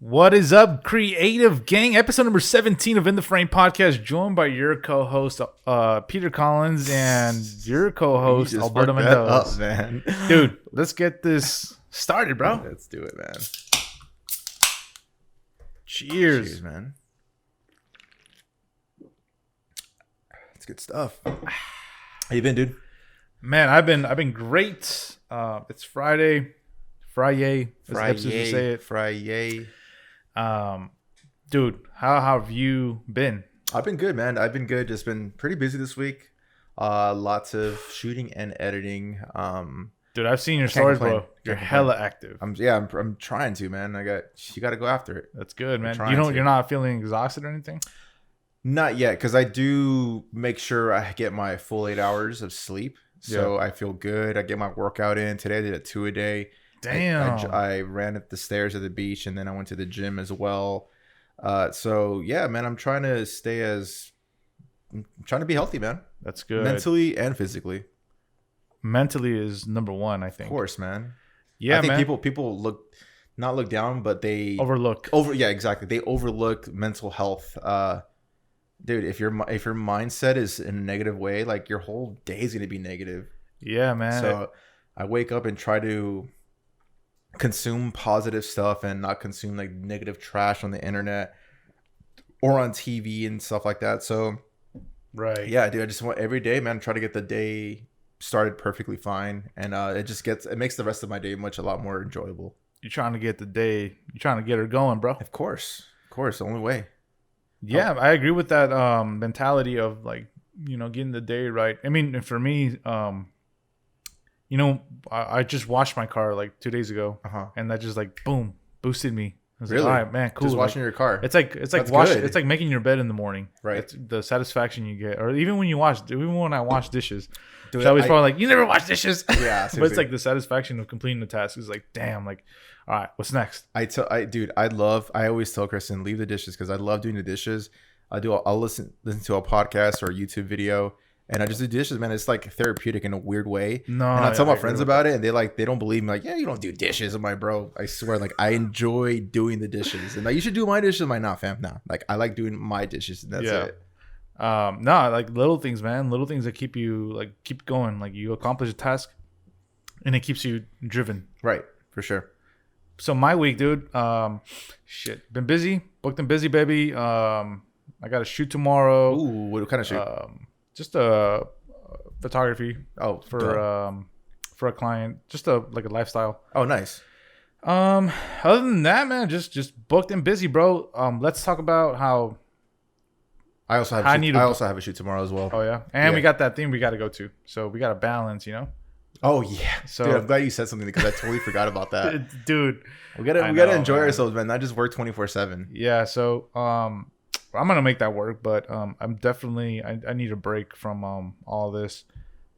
What is up, creative gang? Episode number 17 of In the Frame podcast, joined by your co-host Peter Collins and your co-host Alberto Mendoza. Man. Dude, let's get this started, bro. Let's do it, man. Cheers. Cheers, man. It's good stuff. How you been, dude? Man, I've been great. It's Friday, as episodes would say it. Friday. Dude, how have you been? I've been good, man. I've been good. Just been pretty busy this week. Lots of shooting and editing. Dude, I've seen your stories, complain. bro. You're hella active. I'm trying to, man. You got to go after it. That's good, man. You're not feeling exhausted or anything? Not yet, because I do make sure I get my full 8 hours of sleep. So I feel good. I get my workout in. Today I did a 2 a day. Damn. I ran up the stairs at the beach, and then I went to the gym as well. So yeah, man, I'm trying to be healthy, man. That's good. Mentally and physically. Mentally is number one, I think. Of course, man. Yeah, I think man. people not look down, but they overlook. Yeah, exactly. They overlook mental health. Dude, if your mindset is in a negative way, like your whole day is gonna be negative. Yeah, man. So I wake up and try to consume positive stuff and not consume like negative trash on the internet or on TV and stuff like that. So right. Yeah, dude, I just want every day, man, try to get the day started perfectly fine, and it makes the rest of my day a lot more enjoyable. You're trying to get her going, bro. Of course, the only way. Yeah, I agree with that mentality of like, getting the day right. I mean, for me, I just washed my car like 2 days ago, and that just like boom boosted me. I was really? Like, all right, man, cool. Just washing your car. It's like it's like making your bed in the morning. Right. It's the satisfaction you get, or even when I wash dishes. Dude, I always probably like, you never wash dishes. Yeah, but it's like the satisfaction of completing the task is like, damn, like, all right, what's next? I always tell Kristen, leave the dishes, because I love doing the dishes. I'll listen to a podcast or a YouTube video, and I just do dishes, man. It's like therapeutic in a weird way. No, and I tell my friends about it, and they don't believe me. Like, yeah, you don't do dishes. I'm like, bro, I swear, like, I enjoy doing the dishes, and like, you should do my dishes. I'm like, nah, fam, nah. Like, I like doing my dishes, and that's it. No, like little things, man. Little things that keep going. Like, you accomplish a task, and it keeps you driven. Right, for sure. So my week, dude. Been busy, booked and busy, baby. I got a shoot tomorrow. Ooh, what kind of shoot? Just a photography. Oh, for a client. Just a lifestyle. Oh, nice. Other than that, man, just booked and busy, bro. Let's talk about how. I also have a shoot tomorrow as well. Oh yeah, and we got that thing we got to go to, so we got to balance, Oh yeah, so dude, I'm glad you said something, because I totally forgot about that. Dude, we gotta enjoy ourselves, man. Not just work 24/7. Yeah, so I'm gonna make that work, but I'm definitely I need a break from all this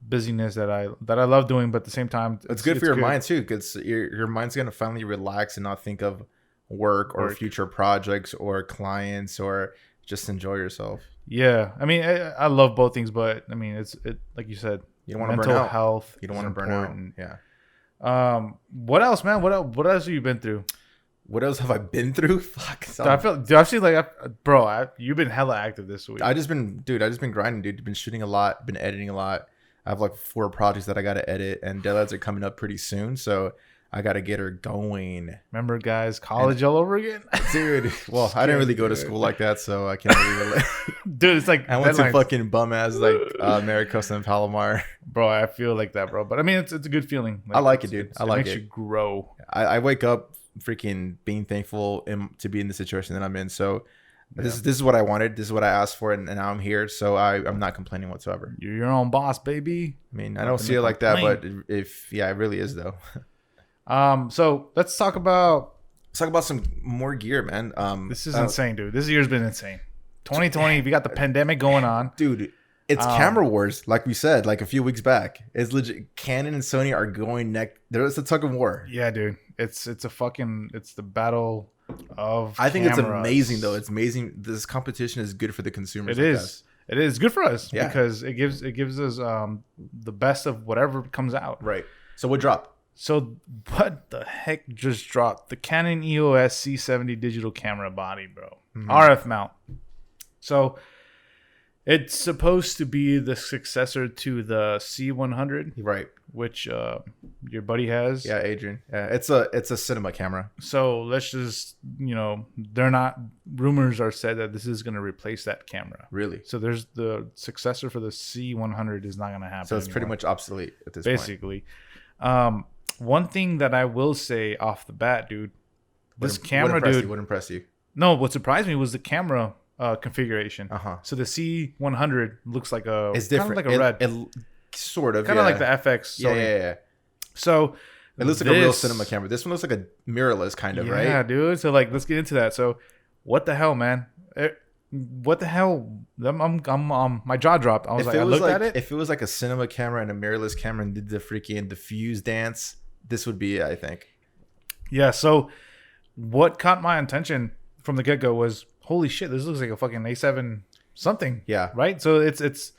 busyness that I love doing, but at the same time, it's good for your mind too, because your mind's gonna finally relax and not think of work or future projects or clients, or just enjoy yourself. Yeah, I mean, I love both things, but I mean, it's like you said, you don't want to burn mental out. health. You don't want to burn out. Yeah. What else, man? What else have you been through? What else have I been through? Fuck. You've been hella active this week. I just been grinding, dude. Been shooting a lot, been editing a lot. I have like 4 projects that I got to edit, and deadlines are coming up pretty soon, so I got to get her going. Remember, guys, college all over again? Dude, well, I didn't really go to school like that, so I can't really relate. Dude, it's like I went to fucking bum ass like Maricosta and Palomar. Bro, I feel like that, bro. But I mean, it's a good feeling. I like it, dude. It makes you grow. I wake up freaking being thankful to be in the situation that I'm in. So this is what I wanted. This is what I asked for, and now I'm here. So I'm not complaining whatsoever. You're your own boss, baby. I mean, I don't see it like that, but it really is though. So let's talk about some more gear, man. This is insane, dude. This year's been insane. 2020, we got the pandemic going on, dude. It's camera wars, like we said, like a few weeks back. It's legit. Canon and Sony are going neck. There's a tug of war. Yeah, dude. It's the battle of. I think cameras. It's amazing, though. It's amazing. This competition is good for the consumers. It is. It is good for us, yeah, because it gives us the best of whatever comes out. Right. So what dropped? So what the heck just dropped? The Canon EOS C70 digital camera body, bro. RF mount. So it's supposed to be the successor to the C100, Right. which your buddy has. Yeah, Adrian. Yeah, it's a cinema camera. So let's just, they're not, rumors are said that this is going to replace that camera. Really? So there's the successor for the C100 is not going to happen. So it's pretty much obsolete at this basically. One thing that I will say off the bat, dude, this camera, dude, would impress you. No, what surprised me was the camera configuration. Uh-huh. So the C100 looks like it's different. Like a red. It sort of. Kind of like the FX. Sony. Yeah. So it looks like a real cinema camera. This one looks like a mirrorless kind of, right? Yeah, dude. So like, let's get into that. So what the hell, man? What the hell? My jaw dropped. I was I looked at it. If it was like a cinema camera and a mirrorless camera and did the freaking diffuse dance, this would be it, I think. Yeah. So what caught my attention from the get go was, holy shit, this looks like a fucking A7 something. Yeah. Right. So it's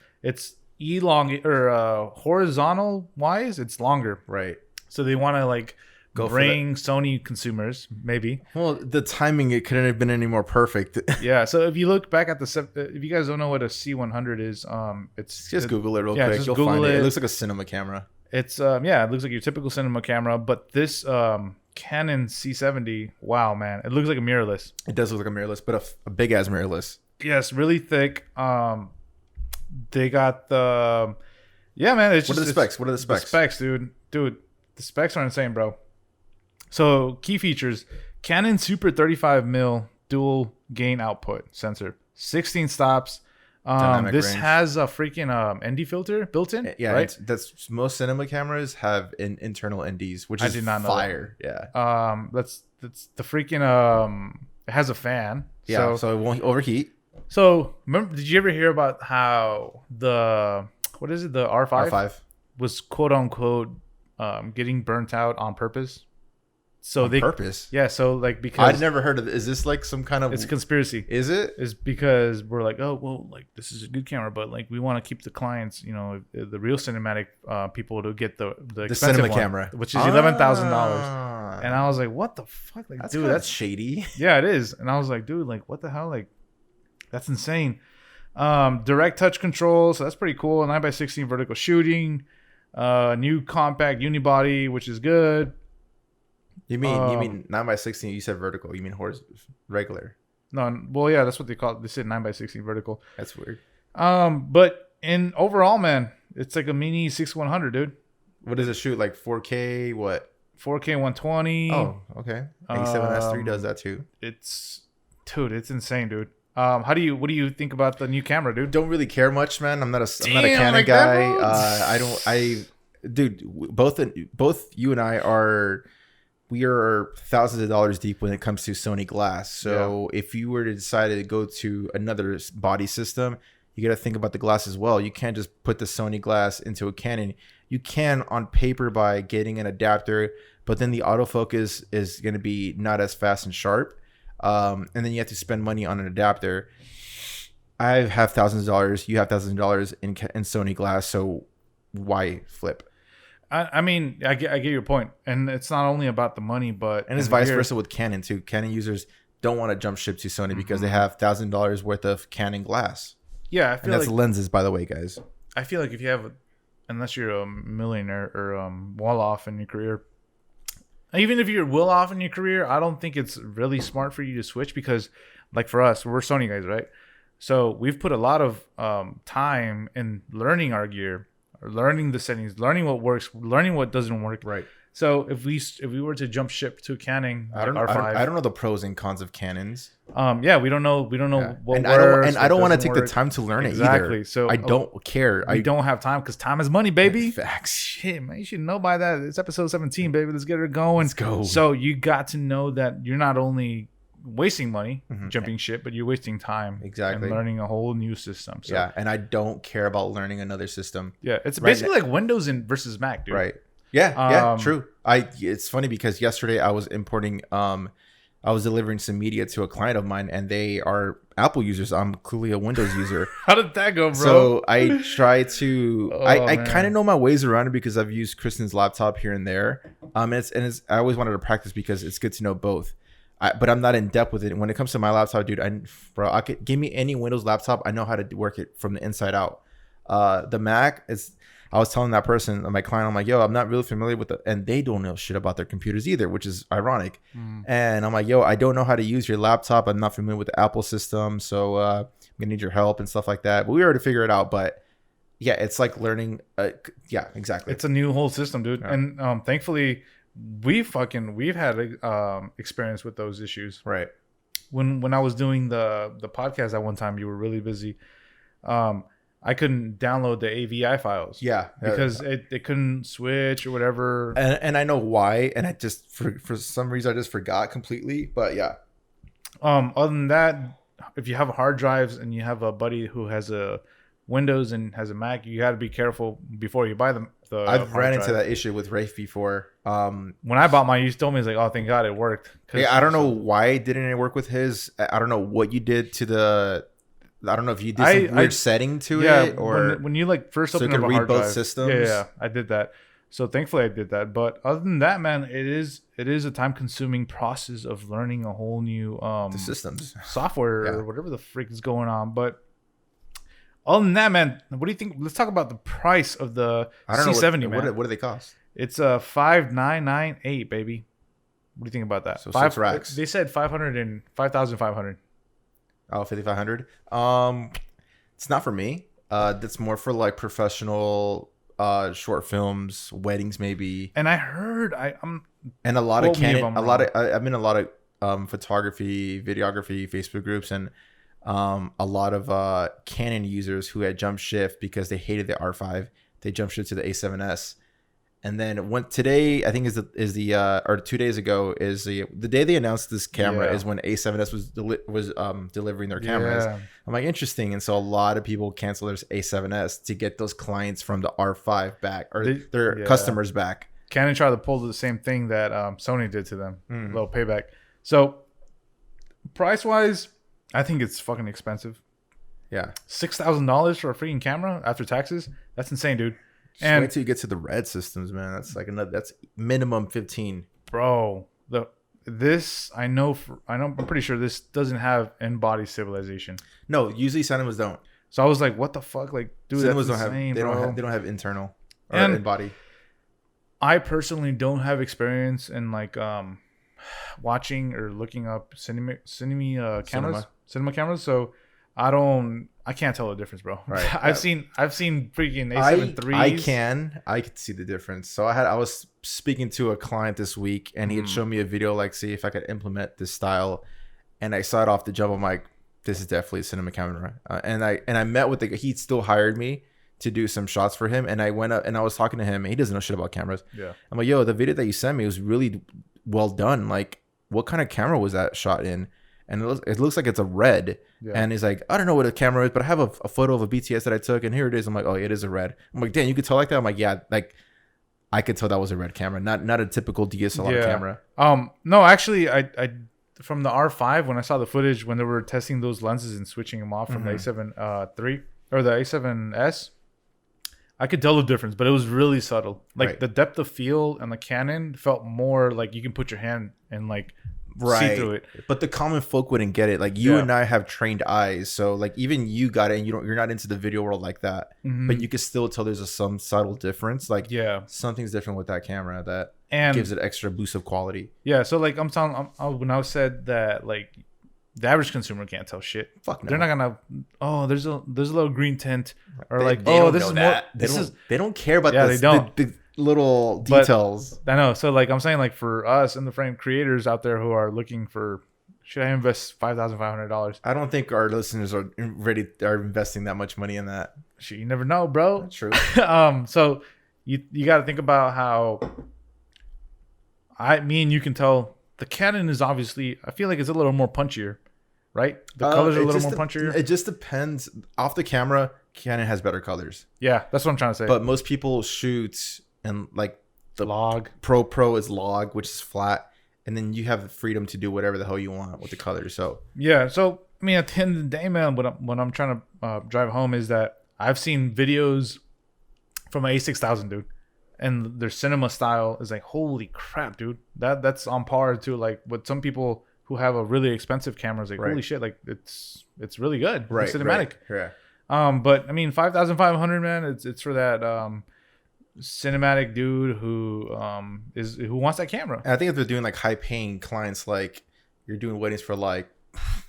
elongate or horizontal wise, it's longer. Right. So they want to like bring Sony consumers, maybe. Well, the timing, it couldn't have been any more perfect. Yeah. So if you look back at if you guys don't know what a C100 is, it's just Google it real quick. You'll find it. It looks like a cinema camera. It's it looks like your typical cinema camera, but this Canon C70, wow, man, it looks like a mirrorless. It does look like a mirrorless, but a big ass mirrorless. Yes, really thick. They got the man. It's what are the specs? What are the specs? The specs, dude. The specs are insane, bro. So key features: Canon Super 35mm dual gain output sensor, 16 stops. This range. Has a freaking ND filter built in. Yeah, right? That's most cinema cameras have internal NDs, which is fire. Yeah. That's the freaking it has a fan. Yeah, so it won't overheat. So remember, did you ever hear about how the R5 was quote unquote getting burnt out on purpose? So on purpose? Yeah. So like, because I'd never heard of it. Is this like some kind of? It's a conspiracy. Is it? Is because we're like, oh well, like this is a good camera, but like we want to keep the clients, the real cinematic people to get the expensive cinema one, camera, which is $11,000. And I was like, what the fuck, like, dude, that's shady. Yeah, it is. And I was like, dude, like what the hell, like that's insane. Direct touch control, so that's pretty cool. 9x16 vertical shooting, new compact unibody, which is good. You mean 9x16? You said vertical. You mean regular? No, well, yeah, that's what they call it. They said 9x16 vertical. That's weird. But in overall, man, it's like a mini 6100, dude. What does it shoot? Like 4K? What? 4K 120. Oh, okay. A7S3 does that too. It's insane, dude. What do you think about the new camera, dude? Don't really care much, man. I'm not a Canon guy. Dude, both you and I are thousands of dollars deep when it comes to Sony glass. So if you were to decide to go to another body system, you got to think about the glass as well. You can't just put the Sony glass into a Canon. You can on paper by getting an adapter, but then the autofocus is going to be not as fast and sharp. And then you have to spend money on an adapter. I have thousands of dollars. You have thousands of dollars in Sony glass. So why flip? I mean, I get your point, and it's not only about the money, but it's vice versa with Canon too. Canon users don't want to jump ship to Sony because they have $1,000 worth of Canon glass. Yeah, I feel that's lenses, by the way, guys. I feel like if you have, unless you're a millionaire or well off in your career, even if you're well off in your career, I don't think it's really smart for you to switch because, like for us, we're Sony guys, right? So we've put a lot of time in learning our gear. Or learning the settings, learning what works, learning what doesn't work. Right. So if we were to jump ship to Canon, I don't know the pros and cons of Canons. We don't know what and works. I don't want to take the time to learn it either. Exactly. So I don't care. We don't have time because time is money, baby. Facts. Shit, man, you should know by that. It's episode 17, baby. Let's get her going. Let's go. So you got to know that you're not only wasting money jumping ship, but you're wasting time and learning a whole new system. So, yeah, and I don't care about learning another system. Yeah, it's basically like Windows versus Mac, dude. Right. Yeah, true. It's funny because yesterday I was importing I was delivering some media to a client of mine and they are Apple users. I'm clearly a Windows user. How did that go, bro? So I try to I kind of know my ways around it because I've used Kristen's laptop here and there. It's I always wanted to practice because it's good to know both. But I'm not in depth with it. When it comes to my laptop, dude, I could give me any Windows laptop. I know how to work it from the inside out. The Mac is. I was telling that person, my client, I'm like, yo, I'm not really familiar with it, and they don't know shit about their computers either, which is ironic. And I'm like, yo, I don't know how to use your laptop. I'm not familiar with the Apple system, so I'm gonna need your help and stuff like that. But we already figure it out. But yeah, it's like learning. Yeah, exactly. It's a new whole system, dude. Yeah. And thankfully, we've had experience with those issues. Right. When I was doing the podcast at one time, you were really busy. I couldn't download the AVI files. Yeah. Because it couldn't switch or whatever. And I know why. And I just, for some reason, I just forgot completely. But yeah. Other than that, if you have hard drives and you have a buddy who has a Windows and has a Mac, you got to be careful before you buy them. I've ran into that issue with Rafe before. When I bought mine, you told me, it's like, oh, thank God it worked. Yeah, I don't know why didn't it work with his. I don't know what you did to the. I don't know if you did some weird setting to it, or when you like first open up a hard drive. Systems. Yeah, I did that. So thankfully I did that. But other than that, man, it is a time consuming process of learning a whole new the systems software or whatever the freak is going on. But other than that, man, what do you think? Let's talk about the price of the C70, man. What do they cost? It's a 5998, baby. What do you think about that? So 6 racks. They said 5,500. Oh, 5,500. It's not for me. That's more for like professional short films, weddings maybe. And I heard and a lot of Canon, I'm in a lot of photography, videography, Facebook groups, and a lot of Canon users who had jump shift because they hated the R5. They jump shift to the A7S. And then today, I think is the or 2 days ago is the day they announced this camera is when A7S was delivering their cameras. Yeah. I'm like, interesting. And so a lot of people cancel their A7S to get those clients from the R5 back, or their customers back. Canon tried to pull the same thing that Sony did to them. A little payback. So price wise, I think it's fucking expensive. Yeah, $6,000 for a freaking camera after taxes. That's insane, dude. And wait till you get to the red systems, man. That's like that's minimum 15. Bro, I'm pretty sure this doesn't have in-body stabilization. No, usually cinemas don't. So I was like, what the fuck? Like, dude, cinemas they don't have internal or in-body. I personally don't have experience in like watching or looking up cinema cameras. So I can't tell the difference, bro. Right. I've seen freaking A7 III. I could see the difference. So I was speaking to a client this week, and he had shown me a video, like, see if I could implement this style, and I saw it off the jump. I'm like, this is definitely a cinema camera. And I met with he still hired me to do some shots for him, and I went up and I was talking to him. And he doesn't know shit about cameras. Yeah. I'm like, yo, the video that you sent me was really well done. Like, what kind of camera was that shot in? And it looks like it's a red. Yeah. And he's like, I don't know what a camera is, but I have a photo of a BTS that I took, and here it is. I'm like, oh, it is a red. I'm like, damn, you could tell like that? I'm like, yeah, like I could tell that was a red camera, not a typical DSLR camera. No, actually, I from the R5, when I saw the footage when they were testing those lenses and switching them off from the A7 III or the A7S, I could tell the difference, but it was really subtle. Like the depth of field and the Canon felt more like you can put your hand and like see through it. But the common folk wouldn't get it. Like you and I have trained eyes, so like even you got it, and you're not into the video world like that. But you can still tell there's some subtle difference. Like something's different with that camera that gives it extra boost of quality. Yeah, so like I'm telling, when I said that like the average consumer can't tell shit. Fuck no. They're not gonna. Oh, there's a little green tint, or they don't care about the little details. But I know. So like I'm saying, like for us in the frame creators out there who are looking for, should I invest $5,500? I don't think our listeners are investing that much money in that. Shit, you never know, bro. That's true. So you got to think about how me and you can tell the Canon is obviously, I feel like it's a little more punchier, right? The colors are a little more punchier. It just depends. Off the camera, Canon has better colors. Yeah, that's what I'm trying to say. But most people shoot and like the log. Pro is log, which is flat, and then you have the freedom to do whatever the hell you want with the colors. So yeah, so I mean, at the end of the day, man, what I'm trying to drive home is that I've seen videos from an A6000, dude, and their cinema style is like, holy crap, dude. That's on par to like what some people who have a really expensive camera is like, holy shit, like it's really good. Right. It's cinematic. Right. Yeah. But I mean, 5,500, man. It's for that cinematic dude who wants that camera. And I think if they're doing like high paying clients, like you're doing weddings for like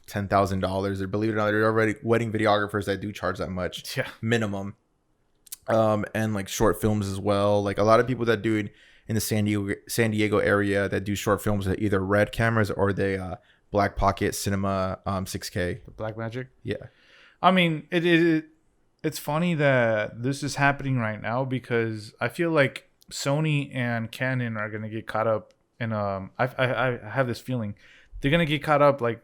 $10,000, or believe it or not, there are already wedding videographers that do charge that much minimum. And like short films as well. Like a lot of people that do it in the San Diego area that do short films with either red cameras or the Black Pocket Cinema 6K. The Black Magic. Yeah. I mean, it's funny that this is happening right now because I feel like Sony and Canon are gonna get caught up in I have this feeling they're gonna get caught up like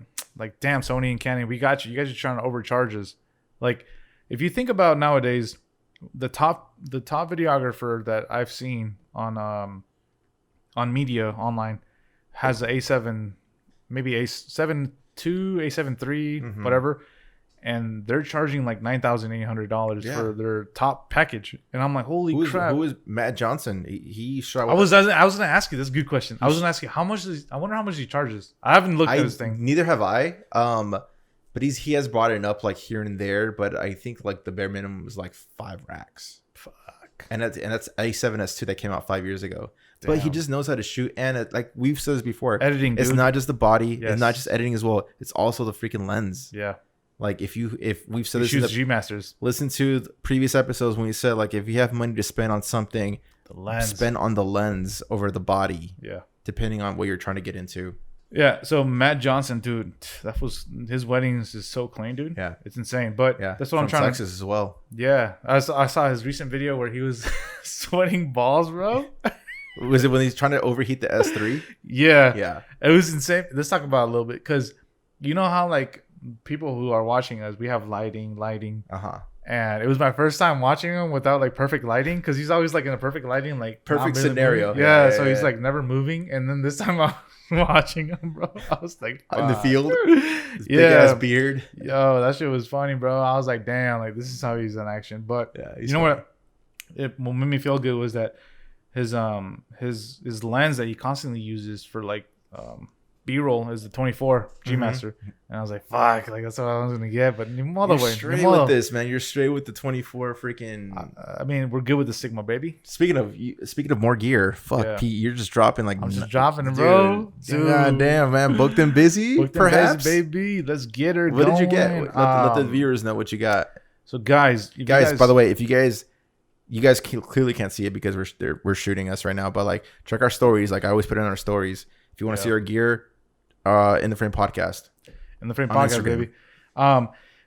damn, Sony and Canon, we got you. You guys are trying to overcharge us. Like if you think about nowadays, the top videographer that I've seen on media online has the A7, maybe A7 II, A7 III, whatever. And they're charging like $9,800 for their top package, and I'm like, holy crap! Who is Matt Johnson? He shot. I was gonna ask you. That's a good question. I was gonna ask you how much I wonder how much he charges. I haven't looked at this thing. Neither have I. But he has brought it up like here and there. But I think like the bare minimum is like 5 racks. Fuck. And that's A7S II that came out 5 years ago. Damn. But he just knows how to shoot, and like we've said this before, editing. It's dude. not just the body. Yes. It's not just editing as well. It's also the freaking lens. Yeah. Like if we've said this in the G Masters. Listen to the previous episodes when we said like if you have money to spend on something, the lens. Spend on the lens over the body. Yeah. Depending on what you're trying to get into. Yeah. So Matt Johnson, dude, that was his weddings is so clean, dude. Yeah. It's insane. But that's what I'm trying Texas as well. Yeah. I saw his recent video where he was sweating balls, bro. Was it when he's trying to overheat the S3? Yeah. Yeah. It was insane. Let's talk about it a little bit because you know how like people who are watching us, we have lighting, and it was my first time watching him without like perfect lighting because he's always like in a perfect lighting, like perfect scenario. Yeah, so he's like never moving, and then this time I was watching him, bro, I was like, in the field, his big ass beard. Yo, that shit was funny, bro. I was like, damn, like this is how he's in action. But you know what made me feel good was that his lens that he constantly uses for like B-roll is the 24 G Master, and I was like, "Fuck!" Like that's what I was gonna get, but you're straight with this, man. You're straight with the 24 freaking. I mean, we're good with the Sigma, baby. Speaking of more gear, fuck, Pete, you're just dropping like. I'm just dropping it, bro. Dude. God damn, man, booked and busy. Perhaps, baby. Let's get her. What did you get? Let the viewers know what you got. So, guys, by the way, if you guys clearly can't see it because we're shooting us right now, but like check our stories. Like I always put it in our stories. If you want to see our gear. In the Frame Podcast. In the Frame Podcast, baby.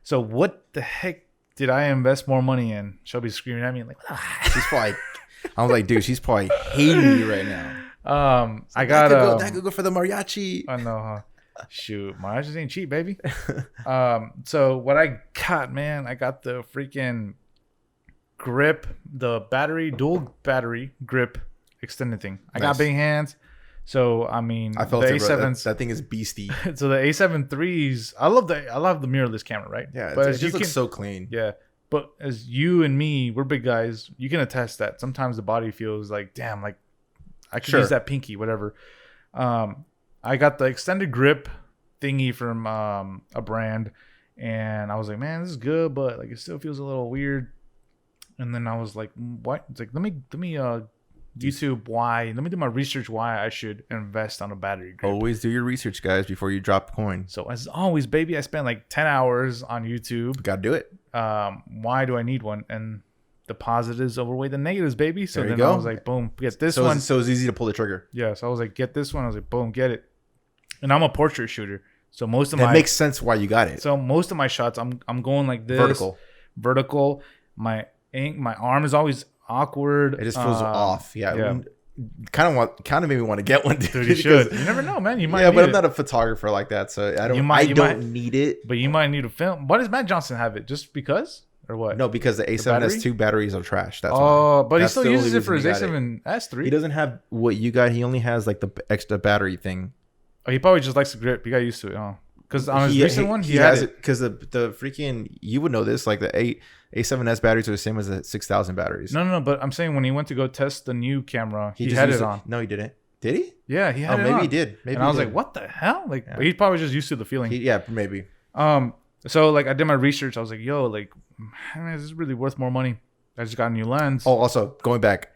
So what the heck did I invest more money in? Shelby's screaming at me like, she's probably. I was like, dude, she's probably hating me right now. I got that could go for the mariachi. I know, huh? Shoot, mariachis ain't cheap, baby. So what I got, man, I got the freaking grip, the dual battery grip extended thing. I got big hands. So I mean, I felt the A7s. That thing is beastie. So the A7 IIIs, I love the mirrorless camera, right? Yeah, but it just looks so clean. Yeah, but as you and me, we're big guys. You can attest that sometimes the body feels like, damn, like I could use that pinky, whatever. I got the extended grip thingy from a brand, and I was like, man, this is good, but like it still feels a little weird. And then I was like, what? It's like let me YouTube let me do my research why I should invest on a battery grip. Always do your research, guys, before you drop a coin. So as always, baby, I spent like 10 hours on YouTube. Gotta do it. Why do I need one? And the positives overweigh the negatives, baby. So then I was like, boom, get this one. So it's easy to pull the trigger. Yeah, so I was like, get this one. I was like, boom, get it. And I'm a portrait shooter. So most of that makes sense why you got it. So most of my shots, I'm going like this. Vertical. My arm is always awkward. It just feels off. Yeah. Kind of made me want to get one, dude. You should. You never know, man. You might. Yeah, but I'm not a photographer like that, so I don't. I don't need it. But you might need a film. Why does Matt Johnson have it? Just because, or what? No, because the A7S II batteries are trash. That's but he still uses it for his A7S III. He doesn't have what you got. He only has like the extra battery thing. Oh, he probably just likes the grip. He got used to it. Because on his recent one, he has it. Because the freaking, you would know this, like the A7S batteries are the same as the 6000 batteries. No. But I'm saying when he went to go test the new camera, he had it on. No, he didn't. Did he? Yeah, he had it on. Maybe he did. Maybe. And I was like, what the hell? Like, yeah. He's probably just used to the feeling. Yeah, maybe. So like I did my research. I was like, yo, like, man, is this really worth more money? I just got a new lens. Oh, also going back,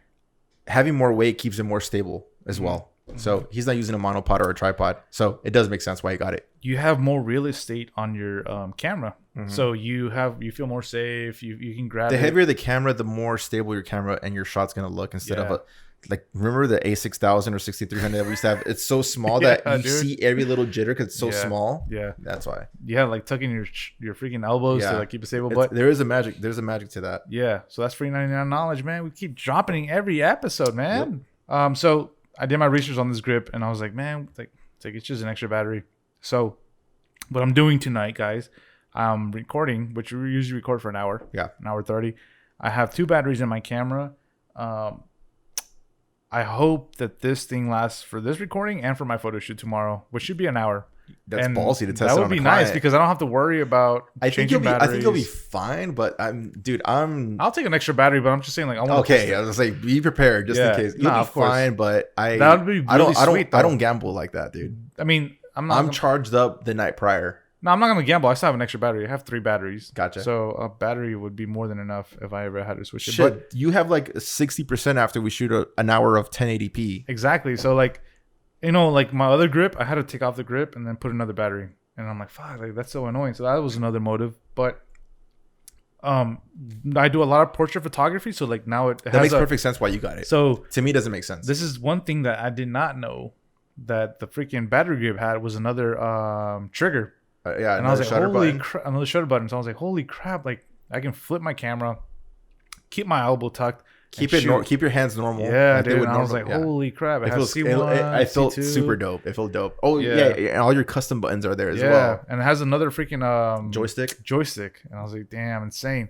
having more weight keeps it more stable as well. So he's not using a monopod or a tripod. So it does make sense why he got it. You have more real estate on your camera. So you feel more safe. You can grab the it. heavier the camera, the more stable your camera and your shot's going to look instead of like, remember the A6000 or 6300 that we used to have? It's so small that you see every little jitter because it's so small. Yeah. That's why. Yeah, like tucking your freaking elbows to like keep it stable. But there's a magic to that. Yeah. So that's free 99 knowledge, man. We keep dropping every episode, man. Yep. So I did my research on this grip and I was like, man, like it's just an extra battery. So what I'm doing tonight, guys, I'm recording, which we usually record for an hour. Yeah. An hour 30. I have 2 batteries in my camera. I hope that this thing lasts for this recording and for my photo shoot tomorrow, which should be an hour. That's ballsy to test it on a client. That would be nice because I don't have to worry about changing batteries. I think you'll be fine, but I'll take an extra battery, but I'm just saying like I want to. Okay, I was like, be prepared just in case. You'll be fine, but that would be really sweet. I don't gamble like that, dude. I mean, I'm charged up the night prior. No, I'm not gonna gamble. I still have an extra battery. I have 3 batteries. Gotcha. So a battery would be more than enough if I ever had to switch it. But you have like 60% after we shoot an hour of 1080p. Exactly. So like, like my other grip, I had to take off the grip and then put another battery. And I'm like, fuck, like that's so annoying. So that was another motive. But I do a lot of portrait photography, so like now that makes perfect sense why you got it. So to me, it doesn't make sense. This is one thing that I did not know that the freaking battery grip had was another trigger. And I was like, holy crap, another shutter button. So I was like, holy crap, like I can flip my camera, keep my elbow tucked, keep your hands normal. Yeah, like dude. And I was like, holy crap, it felt super dope. It felt dope. Oh yeah, and all your custom buttons are there as well. Yeah, and it has another freaking joystick, and I was like, damn, insane.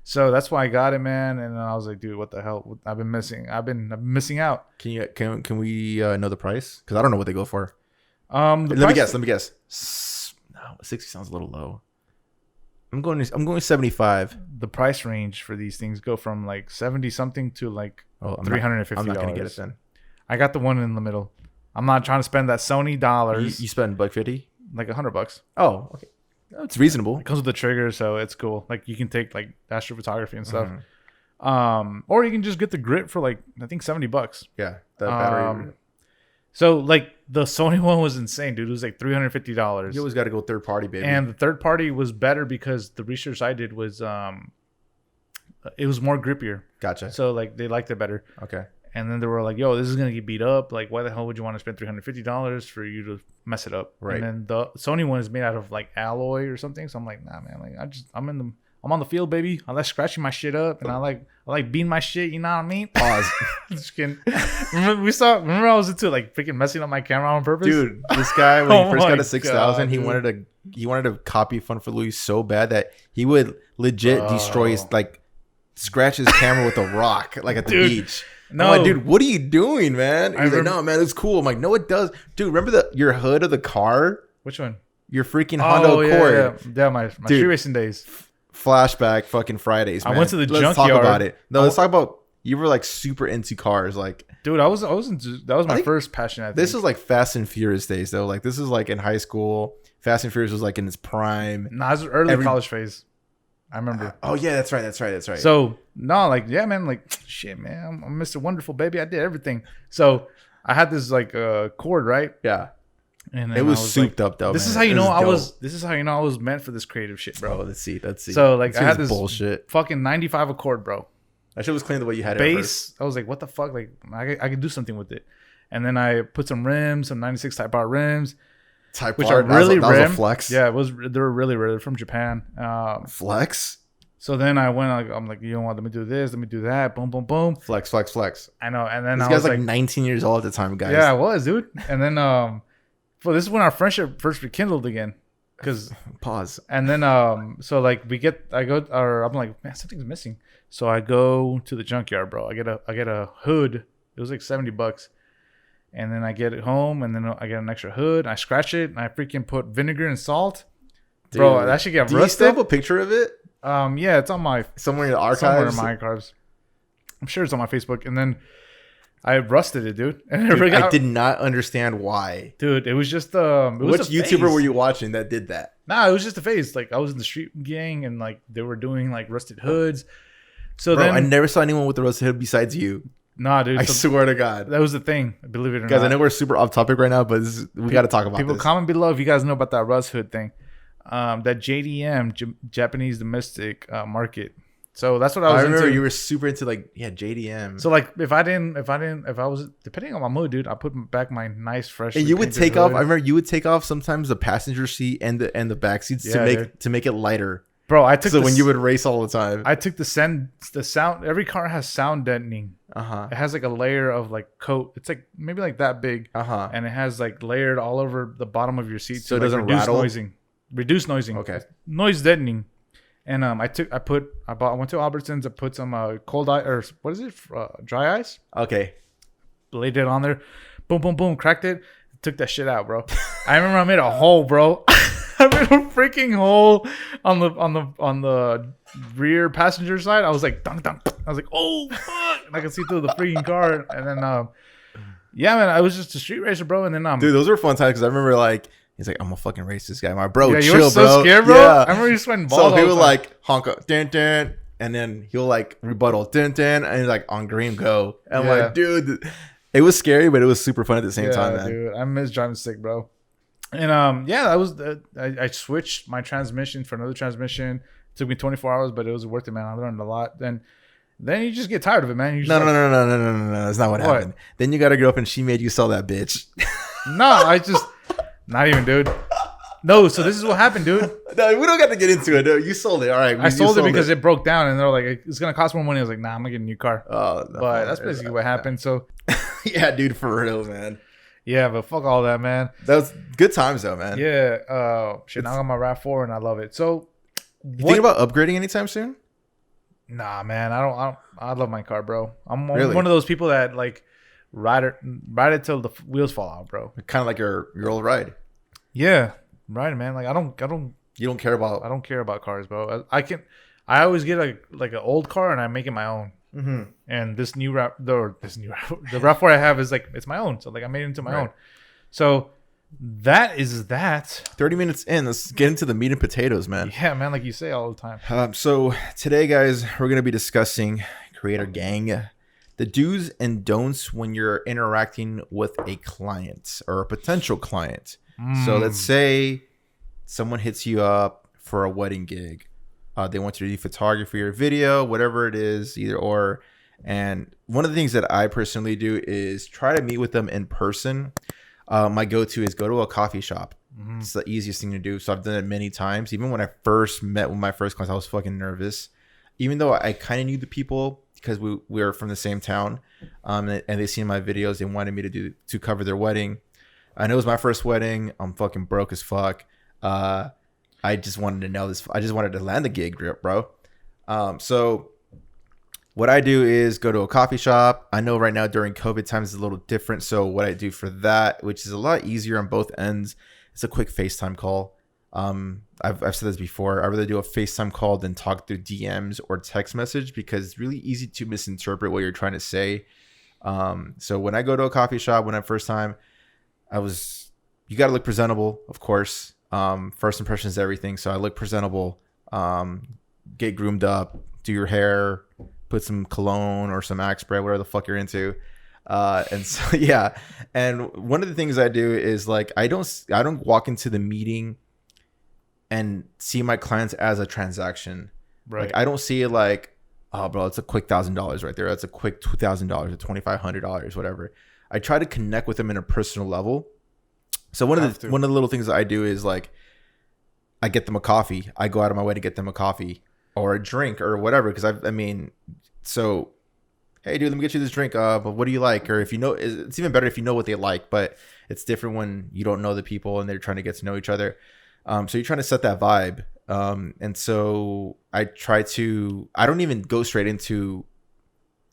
So that's why I got it, man. And then I was like, dude, what the hell? I've been missing out. Can we know the price? Because I don't know what they go for. Let me guess. No, 60 sounds a little low. I'm going 75. The price range for these things go from like 70 something to like $350. I'm not gonna get it then. I got the one in the middle. I'm not trying to spend that Sony dollars. You spend $150? Like $100. Oh, okay. It's reasonable. It comes with the trigger, so it's cool. Like you can take like astrophotography and stuff. Or you can just get the grip for like I think $70. Yeah, the battery. So like the Sony one was insane, dude. It was like $350. You always got to go third party, baby. And the third party was better because the research I did was it was more grippier. Gotcha. So like they liked it better. Okay. And then they were like, "Yo, this is gonna get beat up. Like, why the hell would you want to spend $350 for you to mess it up?" Right. And then the Sony one is made out of like alloy or something. So I'm like, nah, man. Like I'm on the field, baby. I like scratching my shit up, and I like beating my shit. You know what I mean? Pause. Just kidding. Remember I was into like freaking messing up my camera on purpose, dude. This guy when he first got a 6000, he wanted to copy Fun for Louis so bad that he would legit destroy his scratch his camera with a rock like at the beach. No, I'm like, dude, what are you doing, man? He's like, no, man, it's cool. I'm like, no, it does, dude. Remember your hood of the car? Which one? Your freaking Honda Accord. Yeah, my street racing days. Flashback, fucking Fridays. Man. I went to the junkyard. Let's talk about it. No, let's talk about. You were like super into cars, like. Dude, I was into. That was my first passion. I think. This was like Fast and Furious days, though. Like this is like in high school. Fast and Furious was like in its prime. Nah, it was early college phase. I remember. Oh yeah, that's right. So no, like yeah, man, like shit, man, I'm Mr. Wonderful, baby. I did everything. So I had this like cord, right? Yeah. And it was souped up though. This is how you know I was. This is how you know I was meant for this creative shit, bro. Oh, let's see. So like I had this bullshit. Fucking 95 Accord, bro. That shit was clean the way you had it. Bass. I was like, what the fuck? Like I could do something with it. And then I put some rims, some 96 Type R rims. Which are really that was a flex. Yeah, they were really rare. They're from Japan. Flex. So then I went. I'm like, you know what? Let me do this. Let me do that. Boom, boom, boom. Flex. I know. And then this guy's like 19 years old at the time, guys. Yeah, I was, dude. And then, well, this is when our friendship first rekindled again. Cause pause. And then, so like I'm like, man, something's missing. So I go to the junkyard, bro. I get a hood. It was like $70. And then I get it home, and then I get an extra hood. I scratch it, and I freaking put vinegar and salt. Dude, bro, that should get rusted. Do you still have a picture of it? Yeah, it's on my somewhere in the somewhere in archives. my archives. I'm sure it's on my Facebook. And then I rusted it, dude. And Dude, I did not understand why. Dude, it was just Which YouTuber were you watching that did that? Nah, it was just a phase. Like I was in the street gang, and like they were doing like rusted hoods. So Bro, then I never saw anyone with a rusted hood besides you. Nah, dude. I swear to God. That was the thing. Believe it or Guys, not. I know we're super off topic right now, but we got to talk about people this. comment below if you guys know about that rust hood thing. That JDM, Japanese domestic market. So that's what I was I remember into. you were super into like, yeah, JDM. So like if I was depending on my mood, dude, I put back my nice fresh. And you would take off. I remember you would take off sometimes the passenger seat and the back seats to make it lighter. Bro, I took when you would race all the time. I took the sound. Every car has sound deadening. It has like a layer of like coat. It's like maybe like that big. And it has like layered all over the bottom of your seat, so it doesn't rattle. Reduce noising. Okay. Noise deadening. And I went to Albertsons. I put some cold ice, or what is it? Dry ice. Okay. Laid it on there. Boom, boom, boom. Cracked it. Took that shit out, bro. I remember I made a hole, bro. I made a freaking hole on the rear passenger side. I was like, dunk, dunk. I was like, oh fuck! And I could see through the freaking car. And then, yeah, man, I was just a street racer, bro. And then, dude, those were fun times because I remember like he's like, I'm gonna fucking race this guy, my bro. Yeah, chill, you were so bro. scared, bro. Yeah. I remember you sweating balls. So he would like honk up, dun, dun, and then he'll like rebuttal, dun, dun, and he's like on green go. And I'm like, dude, it was scary, but it was super fun at the same time, man. Dude, I miss driving stick, bro. And yeah, that was I switched my transmission for another transmission. It took me 24 hours, but it was worth it, man. I learned a lot. Then you just get tired of it, man. No. That's not what happened. Then you got a girl up and she made you sell that bitch. No, not even, dude. No, so this is what happened, dude. No, we don't got to get into it. No, you sold it. All right. I sold it because it broke down, and they're like, it's gonna cost more money. I was like, nah, I'm gonna get a new car. Oh, no, but that's basically what happened. So, yeah, dude, for real, man. Yeah, but fuck all that, man. That was good times, though, man. Yeah. Shit, now I got my RAV4, and I love it. So, you think about upgrading anytime soon? Nah, man. I love my car, bro. I'm really? one of those people that like ride it till the wheels fall out, bro. Kind of like your old ride. Yeah, right, man. Like I don't. You don't care about. I don't care about cars, bro. I always get like an old car and I make it my own. Mm-hmm. And the RAV4 I have is like it's my own. So like I made it into my own. So that is that. 30 minutes in, let's get into the meat and potatoes, man. Yeah, man. Like you say all the time. So today, guys, we're gonna be discussing Creator Gang, the do's and don'ts when you're interacting with a client or a potential client. So let's say someone hits you up for a wedding gig. They want you to do photography or video, whatever it is, either or. And one of the things that I personally do is try to meet with them in person. My go-to is go to a coffee shop. It's the easiest thing to do. So I've done it many times. Even when I first met with my first clients, I was fucking nervous. Even though I kind of knew the people because we were from the same town, and they seen my videos. They wanted me to cover their wedding. I know it was my first wedding. I'm fucking broke as fuck. I just wanted to know this. I just wanted to land the gig, bro. So what I do is go to a coffee shop. I know right now during COVID times is a little different. So what I do for that, which is a lot easier on both ends, it's a quick FaceTime call. I've said this before. I'd rather do a FaceTime call than talk through DMs or text message because it's really easy to misinterpret what you're trying to say. So when I go to a coffee shop, when I first time, you got to look presentable, of course. First impression is everything. So I look presentable, get groomed up, do your hair, put some cologne or some Axe spray, whatever the fuck you're into. And so, yeah. And one of the things I do is like, I don't walk into the meeting and see my clients as a transaction. Right. Like I don't see it like, oh bro, it's a quick $1,000 right there. That's a quick $2,000 or $2,500, whatever. I try to connect with them in a personal level. So one of the little things that I do is like, I get them a coffee. I go out of my way to get them a coffee or a drink or whatever. Because so, hey dude, let me get you this drink. But what do you like? Or if you know, it's even better if you know what they like. But it's different when you don't know the people and they're trying to get to know each other. So you're trying to set that vibe. And so I don't even go straight into,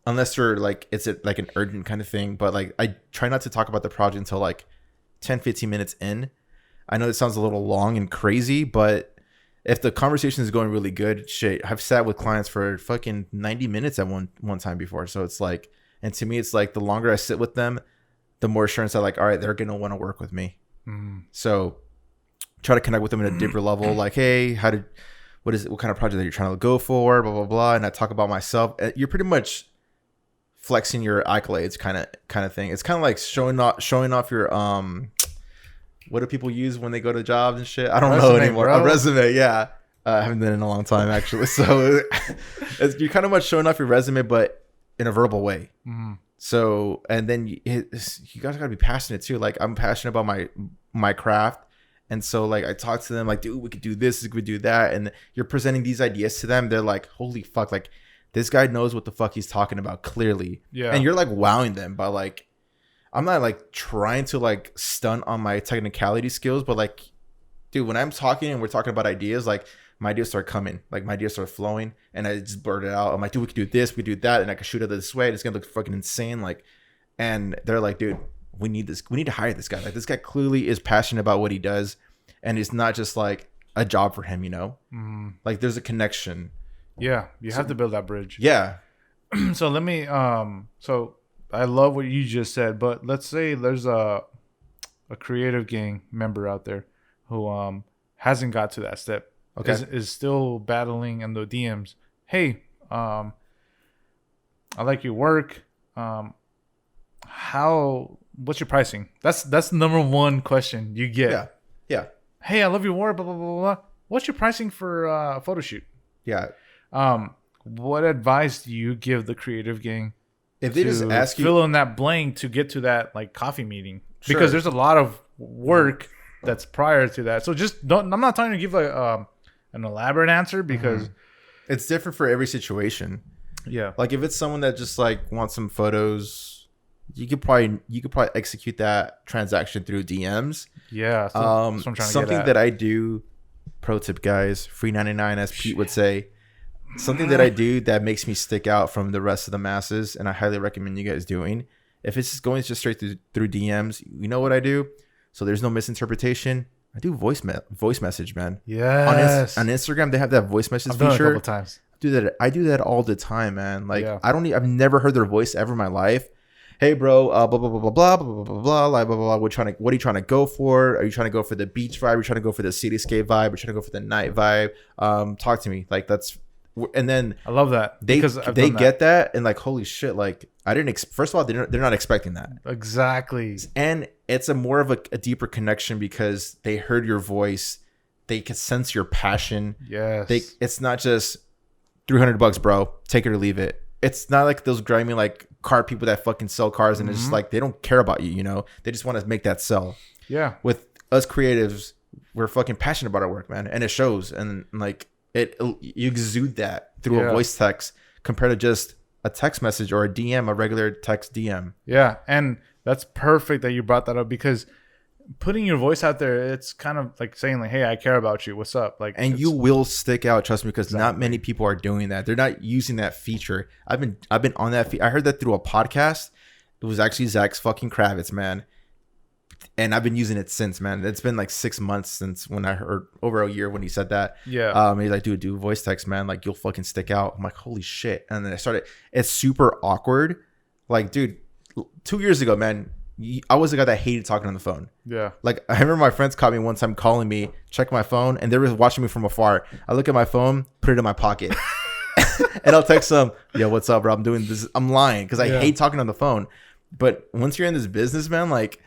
unless they're like, it's like an urgent kind of thing. But like, I try not to talk about the project until like 10, 15 minutes in. I know it sounds a little long and crazy, but if the conversation is going really good, shit, I've sat with clients for fucking 90 minutes at one time before. So it's like, and to me, it's like the longer I sit with them, the more assurance I like, all right, they're going to want to work with me. So try to connect with them at a deeper level. Like, hey, what kind of project that you're trying to go for, blah, blah, blah. And I talk about myself. You're pretty much flexing your accolades kind of thing. It's kind of like showing off your, what do people use when they go to jobs and shit? I don't know anymore. Bro. A resume. Yeah. I haven't done it in a long time actually. So you're kind of much showing off your resume, but in a verbal way. So, and then you guys gotta be passionate too. Like I'm passionate about my craft. And so like I talk to them like, dude, we could do this, we could do that. And you're presenting these ideas to them. They're like, holy fuck. Like this guy knows what the fuck he's talking about clearly. Yeah. And you're like wowing them by like, I'm not like trying to like stunt on my technicality skills, but like, dude, when I'm talking and we're talking about ideas, like my ideas start coming, like my ideas start flowing, and I just blurt it out. I'm like, dude, we could do this, we could do that, and I could shoot it this way. And it's gonna look fucking insane. Like, and they're like, dude, we need this. We need to hire this guy. Like, this guy clearly is passionate about what he does, and it's not just like a job for him, you know? Like, there's a connection. Yeah, you have to build that bridge. Yeah. So let me. So I love what you just said, but let's say there's a creative gang member out there who hasn't got to that step. Okay. Is still battling in the DMs. Hey, I like your work. What's your pricing? That's the number one question you get. Yeah. Yeah. Hey, I love your work, blah, blah, blah, blah. What's your pricing for a photo shoot? Yeah. What advice do you give the creative gang? If they just ask you, fill in that blank to get to that like coffee meeting, because there's a lot of work that's prior to that. So just don't. I'm not trying to give an elaborate answer because it's different for every situation. Yeah. Like if it's someone that just like wants some photos, you could probably execute that transaction through DMs. Yeah. That's what I'm trying to something get at. That I do, pro tip guys, free 99 as Pete would say. Something that I do that makes me stick out from the rest of the masses, and I highly recommend you guys doing. If it's just going straight through DMs, you know what I do? So there's no misinterpretation. I do voice message, man. Yes. On Instagram, they have that voice message I've feature. done it a couple times. I do that all the time, man. Like I've never heard their voice ever in my life. Hey, bro, blah blah blah blah blah blah blah blah like blah blah blah. What are you trying to go for? Are you trying to go for the beach vibe? Are you trying to go for the cityscape vibe? Are you trying to go for the night vibe? Talk to me. Like that's. And then I love that they get that and like holy shit, like I didn't first of all they're not expecting that exactly, and it's a more of a deeper connection because they heard your voice, they can sense your passion. Yes, it's not just $300, bro, take it or leave it. It's not like those grimy like car people that fucking sell cars and it's just like they don't care about you, you know, they just want to make that sell. Yeah, with us creatives, we're fucking passionate about our work, man, and it shows. And like you exude that through a voice text compared to just a text message or a DM, a regular text DM. Yeah, and that's perfect that you brought that up because putting your voice out there, it's kind of like saying like, "Hey, I care about you. What's up?" Like, and you will stick out. Trust me, because not many people are doing that. They're not using that feature. I've been on that. I heard that through a podcast. It was actually Zach's fucking Kravitz, man. And I've been using it since, man. It's been like 6 months since when I heard, over a year when he said that. Yeah. He's like, dude, do voice text, man. Like, you'll fucking stick out. I'm like, holy shit. And then I started. It's super awkward. Like, dude, 2 years ago, man, I was the guy that hated talking on the phone. Yeah. Like, I remember my friends caught me one time calling me, check my phone, and they were watching me from afar. I look at my phone, put it in my pocket. And I'll text them, yo, what's up, bro? I'm doing this. I'm lying because I hate talking on the phone. But once you're in this business, man, like,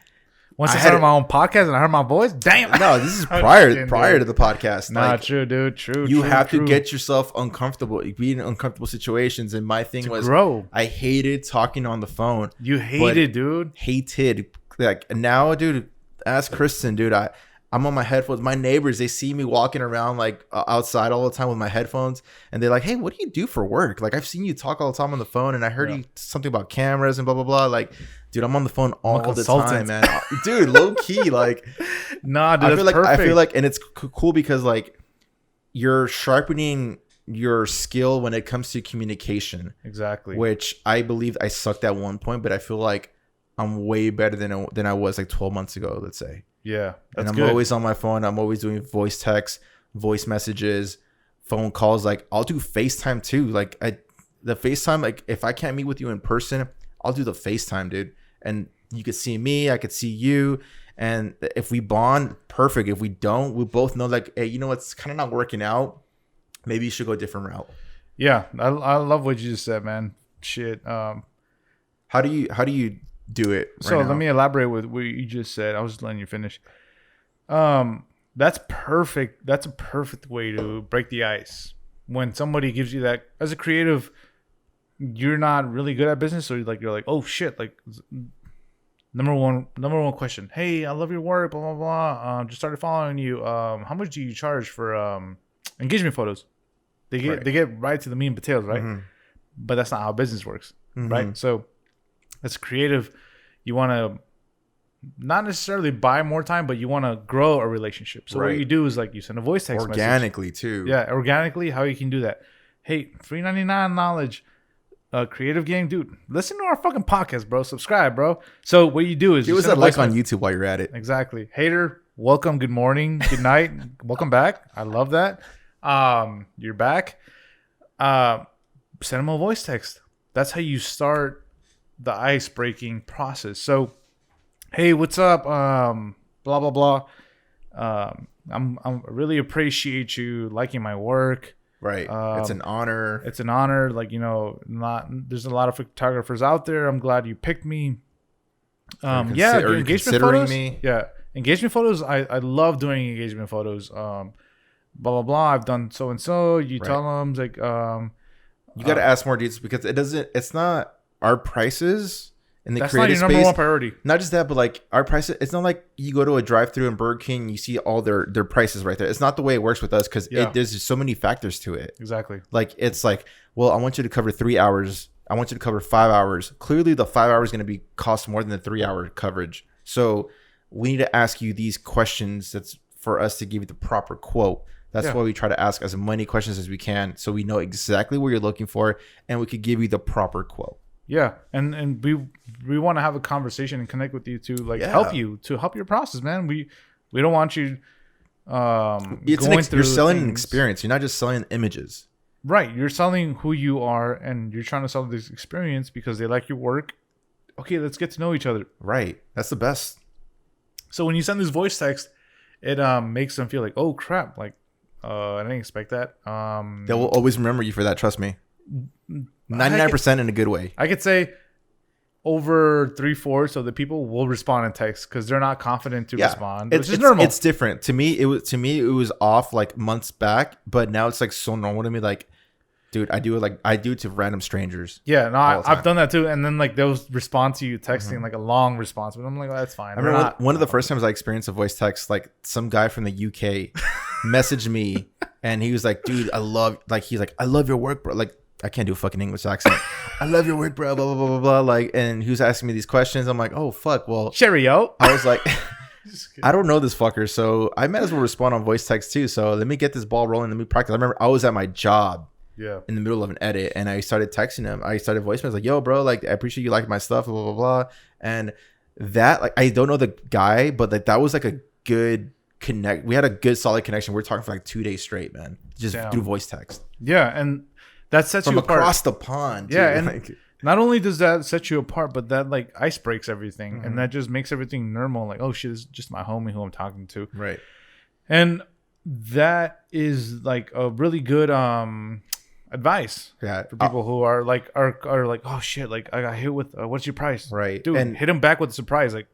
once I started my own podcast and I heard my voice, damn. No, this is prior to the podcast. Nah, like, true, dude. True. You have to get yourself uncomfortable, be in uncomfortable situations. And my thing was, grow. I hated talking on the phone. You hated, dude. Hated. Like now, dude. Ask Kristen, dude. I'm on my headphones. My neighbors, they see me walking around like outside all the time with my headphones, and they're like, "Hey, what do you do for work? Like, I've seen you talk all the time on the phone, and I heard you something about cameras and blah blah blah." Like, dude, I'm on the phone all the time, man. Dude, low key, like, nah, dude, I feel like, and it's cool because like you're sharpening your skill when it comes to communication. Exactly. Which I believe I sucked at one point, but I feel like I'm way better than I was like 12 months ago, let's say. Yeah, and I'm always on my phone. I'm always doing voice text. voice messages, phone calls. Like I'll do FaceTime too. Like the FaceTime, like if I can't meet with you in person, I'll do the FaceTime, dude. And you could see me, I could see you. And if we bond, perfect. If we don't, we both know like, hey, you know, it's kind of not working out. Maybe you should go a different route. Yeah. I love what you just said, man. Shit. How do you do it? So let me elaborate with what you just said. I was just letting you finish. That's perfect. That's a perfect way to break the ice. When somebody gives you that, as a creative, you're not really good at business, so you're like, oh shit, like number one question. Hey, I love your work, blah blah blah. Just started following you. How much do you charge for engagement photos? They get right to the meat and potatoes, right? Mm-hmm. But that's not how business works, mm-hmm. right? So as a creative, you want to not necessarily buy more time, but you want to grow a relationship. So what you do is like you send a voice text organically message. Too. Yeah, organically. How you can do that? Hey, $3.99 knowledge. Creative game, dude. Listen to our fucking podcast, bro. Subscribe, bro. So what you do is give us a like on YouTube while you're at it. Exactly. Hater, welcome. Good morning. Good night. Welcome back. I love that. You're back. Send them a voice text. That's how you start the ice breaking process. So, hey, what's up? Blah blah blah. I really appreciate you liking my work. Right. It's an honor. It's an honor. Like, you know, there's a lot of photographers out there. I'm glad you picked me. Engagement photos. Me. Yeah. Engagement photos. I love doing engagement photos. Blah, blah, blah. I've done so and so. You tell them like, you got to ask more details because it's not our prices. In the that's creative not your space, number one priority. Not just that, but like our prices. It's not like you go to a drive-through in Burger King, you see all their prices right there. It's not the way it works with us because there's just so many factors to it. Exactly. Like it's like, well, I want you to cover 3 hours. I want you to cover 5 hours. Clearly, the 5 hours is going to cost more than the 3 hour coverage. So we need to ask you these questions. That's for us to give you the proper quote. That's why we try to ask as many questions as we can, so we know exactly what you're looking for, and we could give you the proper quote. Yeah, and we want to have a conversation and connect with you to help your process, man. We don't want you you're selling an experience. You're not just selling images. Right. You're selling who you are, and you're trying to sell this experience because they like your work. Okay, let's get to know each other. Right. That's the best. So when you send this voice text, it makes them feel like, oh crap, like I didn't expect that. They will always remember you for that. Trust me. 99% in a good way. I could say over 3/4 of the people will respond in text because they're not confident to respond. Which is normal. It's different to me. It was off like months back, but now it's like so normal to me. Like, dude, I do it to random strangers. Yeah, no, I've done that too. And then like they'll respond to you texting like a long response, but I'm like, oh, that's fine. I remember one of the first times I experienced a voice text, like some guy from the UK messaged me, and he was like, dude, I love your work, bro. Like, I can't do a fucking English accent. I love your work, bro. Blah, blah, blah, blah, blah. Like, and he was asking me these questions. I'm like, oh, fuck. Well, cheerio. I was like, I don't know this fucker. So I might as well respond on voice text too. So let me get this ball rolling. Let me practice. I remember I was at my job in the middle of an edit, and I started texting him. I started voice message like, yo, bro, like, I appreciate you liking my stuff, blah, blah, blah. And that, like, I don't know the guy, but like that was like a good connect. We had a good solid connection. We were talking for like 2 days straight, man. Just through voice text. Yeah. And that sets you apart. From across the pond. Yeah, and like, not only does that set you apart, but that like ice breaks everything, and that just makes everything normal. Like, oh shit, this is just my homie who I'm talking to. Right. And that is like a really good advice for people who are like, oh shit, like I got hit with what's your price? Right. Dude, and hit them back with a surprise, like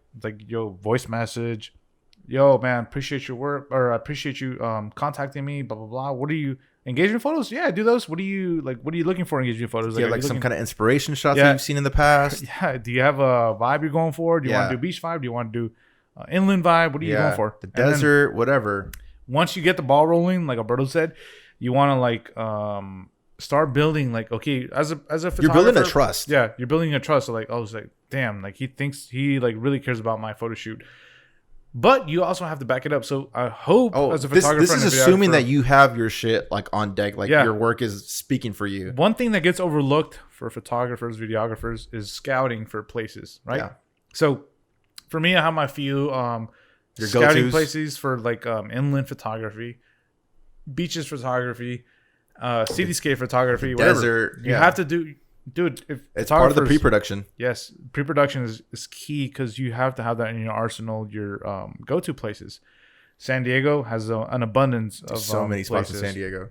yo, voice message. Yo, man, appreciate your work, or I appreciate you contacting me, blah blah blah. What are you engagement photos? Yeah, I do those. What are you looking for in engagement photos? Like some kind of inspiration shots that you've seen in the past. Yeah. Do you have a vibe you're going for? Do you want to do beach vibe? Do you want to do inland vibe? What are you going for? The desert, whatever. Once you get the ball rolling, like Alberto said, you want to like start building like, okay, as a photographer, you're building a trust. Yeah, you're building a trust. So like, oh, it's like, damn, like he thinks he like really cares about my photo shoot. But you also have to back it up. So I hope as a photographer, this is assuming that you have your shit like on deck, like your work is speaking for you. One thing that gets overlooked for photographers, videographers is scouting for places, right? Yeah. So for me, I have my few scouting places for like inland photography. beaches photography, cityscape photography, whatever. Desert. You have to do, dude. If it's part of the pre-production. Yes, pre-production is key because you have to have that in your arsenal. Your go-to places. San Diego has an abundance of so many spots in places. San Diego.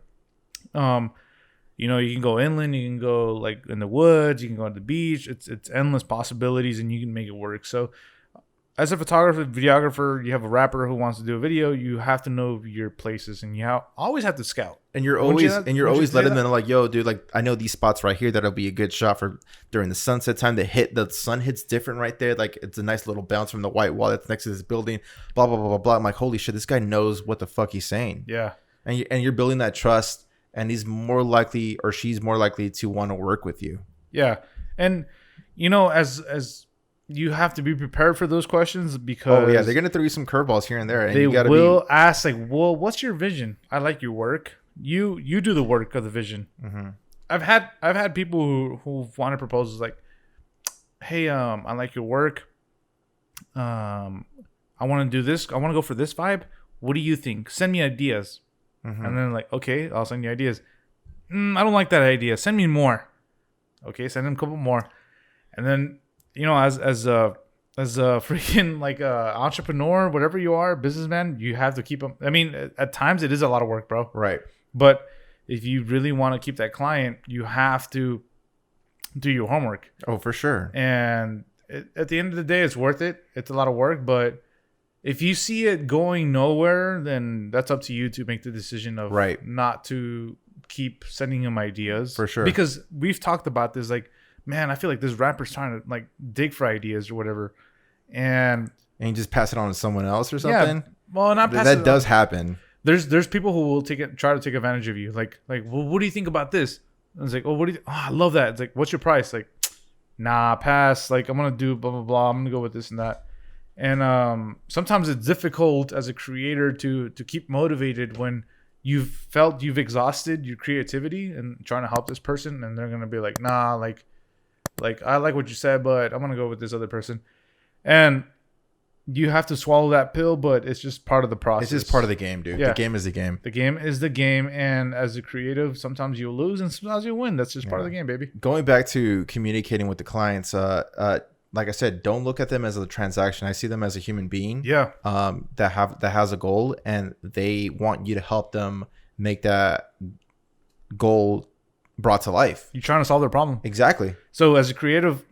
You know, you can go inland, you can go like in the woods, you can go to the beach. It's endless possibilities, and you can make it work. So, as a photographer, videographer, you have a rapper who wants to do a video. You have to know your places, and always have to scout. And you're always letting them know, like, yo, dude, like I know these spots right here that'll be a good shot for during the sunset time. The sun hits different right there. Like it's a nice little bounce from the white wall that's next to this building. Blah blah blah blah blah. I'm like, holy shit, this guy knows what the fuck he's saying. Yeah. And you're building that trust, and he's more likely or she's more likely to want to work with you. Yeah, and you know, as you have to be prepared for those questions because they're gonna throw you some curveballs here and there, and they you gotta will ask like, well, what's your vision? I like your work. You do the work of the vision. Mm-hmm. I've had people who wanted proposals like, hey, I like your work. I want to do this. I want to go for this vibe. What do you think? Send me ideas. Mm-hmm. And then like, okay, I'll send you ideas. I don't like that idea. Send me more. Okay, send them a couple more. And then, you know, as a freaking like entrepreneur, whatever you are, businessman, you have to keep them. I mean, at times it is a lot of work, bro. Right. But if you really want to keep that client, you have to do your homework. Oh, for sure. And at the end of the day, it's worth it. It's a lot of work, but if you see it going nowhere, then that's up to you to make the decision of not to keep sending him ideas. For sure. Because we've talked about this, like, man, I feel like this rapper's trying to like dig for ideas or whatever. And you just pass it on to someone else or something? Yeah. Well, not pass that does happen. There's people who will try to take advantage of you. Like, well, what do you think about this? And it's like, oh, what do you? Oh, I love that. It's like, what's your price? Like, nah, pass. Like, I'm gonna do blah blah blah. I'm gonna go with this and that. And sometimes it's difficult as a creator to keep motivated when you've exhausted your creativity and trying to help this person, and they're gonna be like, nah, like I like what you said, but I'm gonna go with this other person, and you have to swallow that pill, but it's just part of the process. It's just part of the game, dude. Yeah. The game is the game. The game is the game, and as a creative, sometimes you'll lose and sometimes you'll win. That's just part of the game, baby. Going back to communicating with the clients, like I said, don't look at them as a transaction. I see them as a human being. Yeah. That has a goal, and they want you to help them make that goal brought to life. You're trying to solve their problem. Exactly. So as a creative,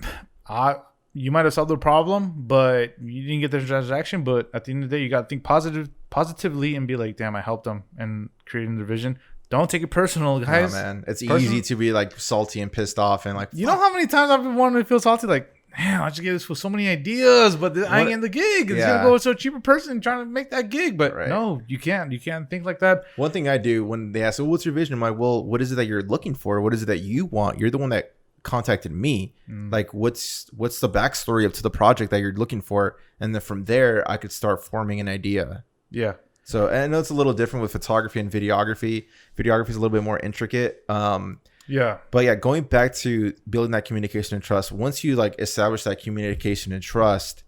you might have solved the problem, but you didn't get the transaction. But at the end of the day, you got to think positively and be like, damn, I helped them and creating their vision. Don't take it personal, guys. No, man. It's easy to be like salty and pissed off and like, you know how many times I've been wanting to feel salty? Like, man, I just gave this for so many ideas, but I ain't in the gig. It's gonna go with so cheaper person trying to make that gig. But no, you can't. You can't think like that. One thing I do when they ask, well, what's your vision? I'm like, well, what is it that you're looking for? What is it that you want? You're the one that contacted me. Like, what's the backstory up to the project that you're looking for? And then from there, I could start forming an idea. Yeah. So, and I know it's a little different with photography and videography. Videography is a little bit more intricate. Yeah. But yeah, going back to building that communication and trust. Once you like establish that communication and trust,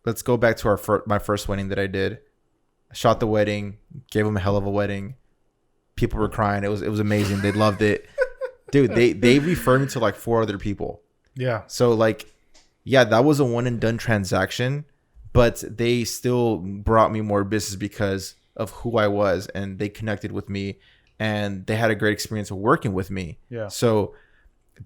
let's go back to my first wedding that I did. I shot the wedding, gave them a hell of a wedding. People were crying. It was amazing. They loved it. Dude, they referred me to like 4 other people. Yeah. So like, yeah, that was a one and done transaction, but they still brought me more business because of who I was, and they connected with me, and they had a great experience of working with me. Yeah. So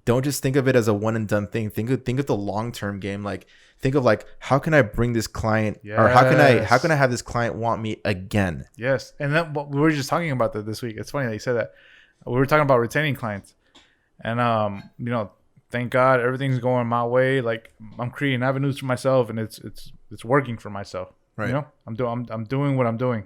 don't just think of it as a one and done thing. Think of the long term game. Like, think of like, how can I bring this client, or how can I have this client want me again? Yes. And then we were just talking about that this week. It's funny that you said that. We were talking about retaining clients, and you know, thank God everything's going my way. Like, I'm creating avenues for myself, and it's working for myself. Right. You know, I'm doing what I'm doing.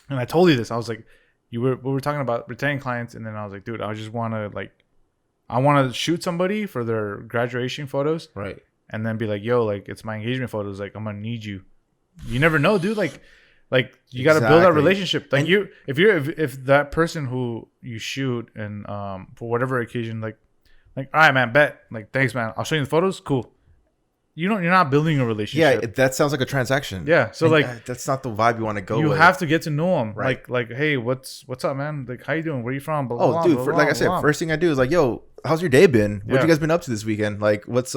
And I told you this. I was like, we were talking about retaining clients, and then I was like, dude, I just want to shoot somebody for their graduation photos, right? And then be like, yo, like, it's my engagement photos. Like, I'm gonna need you. You never know, dude. Like you got to build that relationship. Like, if that person who you shoot and for whatever occasion, like, all right, man, bet. Like, thanks, man. I'll show you the photos. Cool. you're not building a Yeah, relationship. that sounds like a transaction. Yeah. So And, like that's not the vibe you want to go you with. have to get to know them. Right. Like, hey, what's up, man? Like, how you doing? Where you from? Blah, Oh, blah, dude, blah, like blah, I said, blah. first thing I do is like, yo, how's your day been? What Yeah. you guys been up to this weekend? Like, what's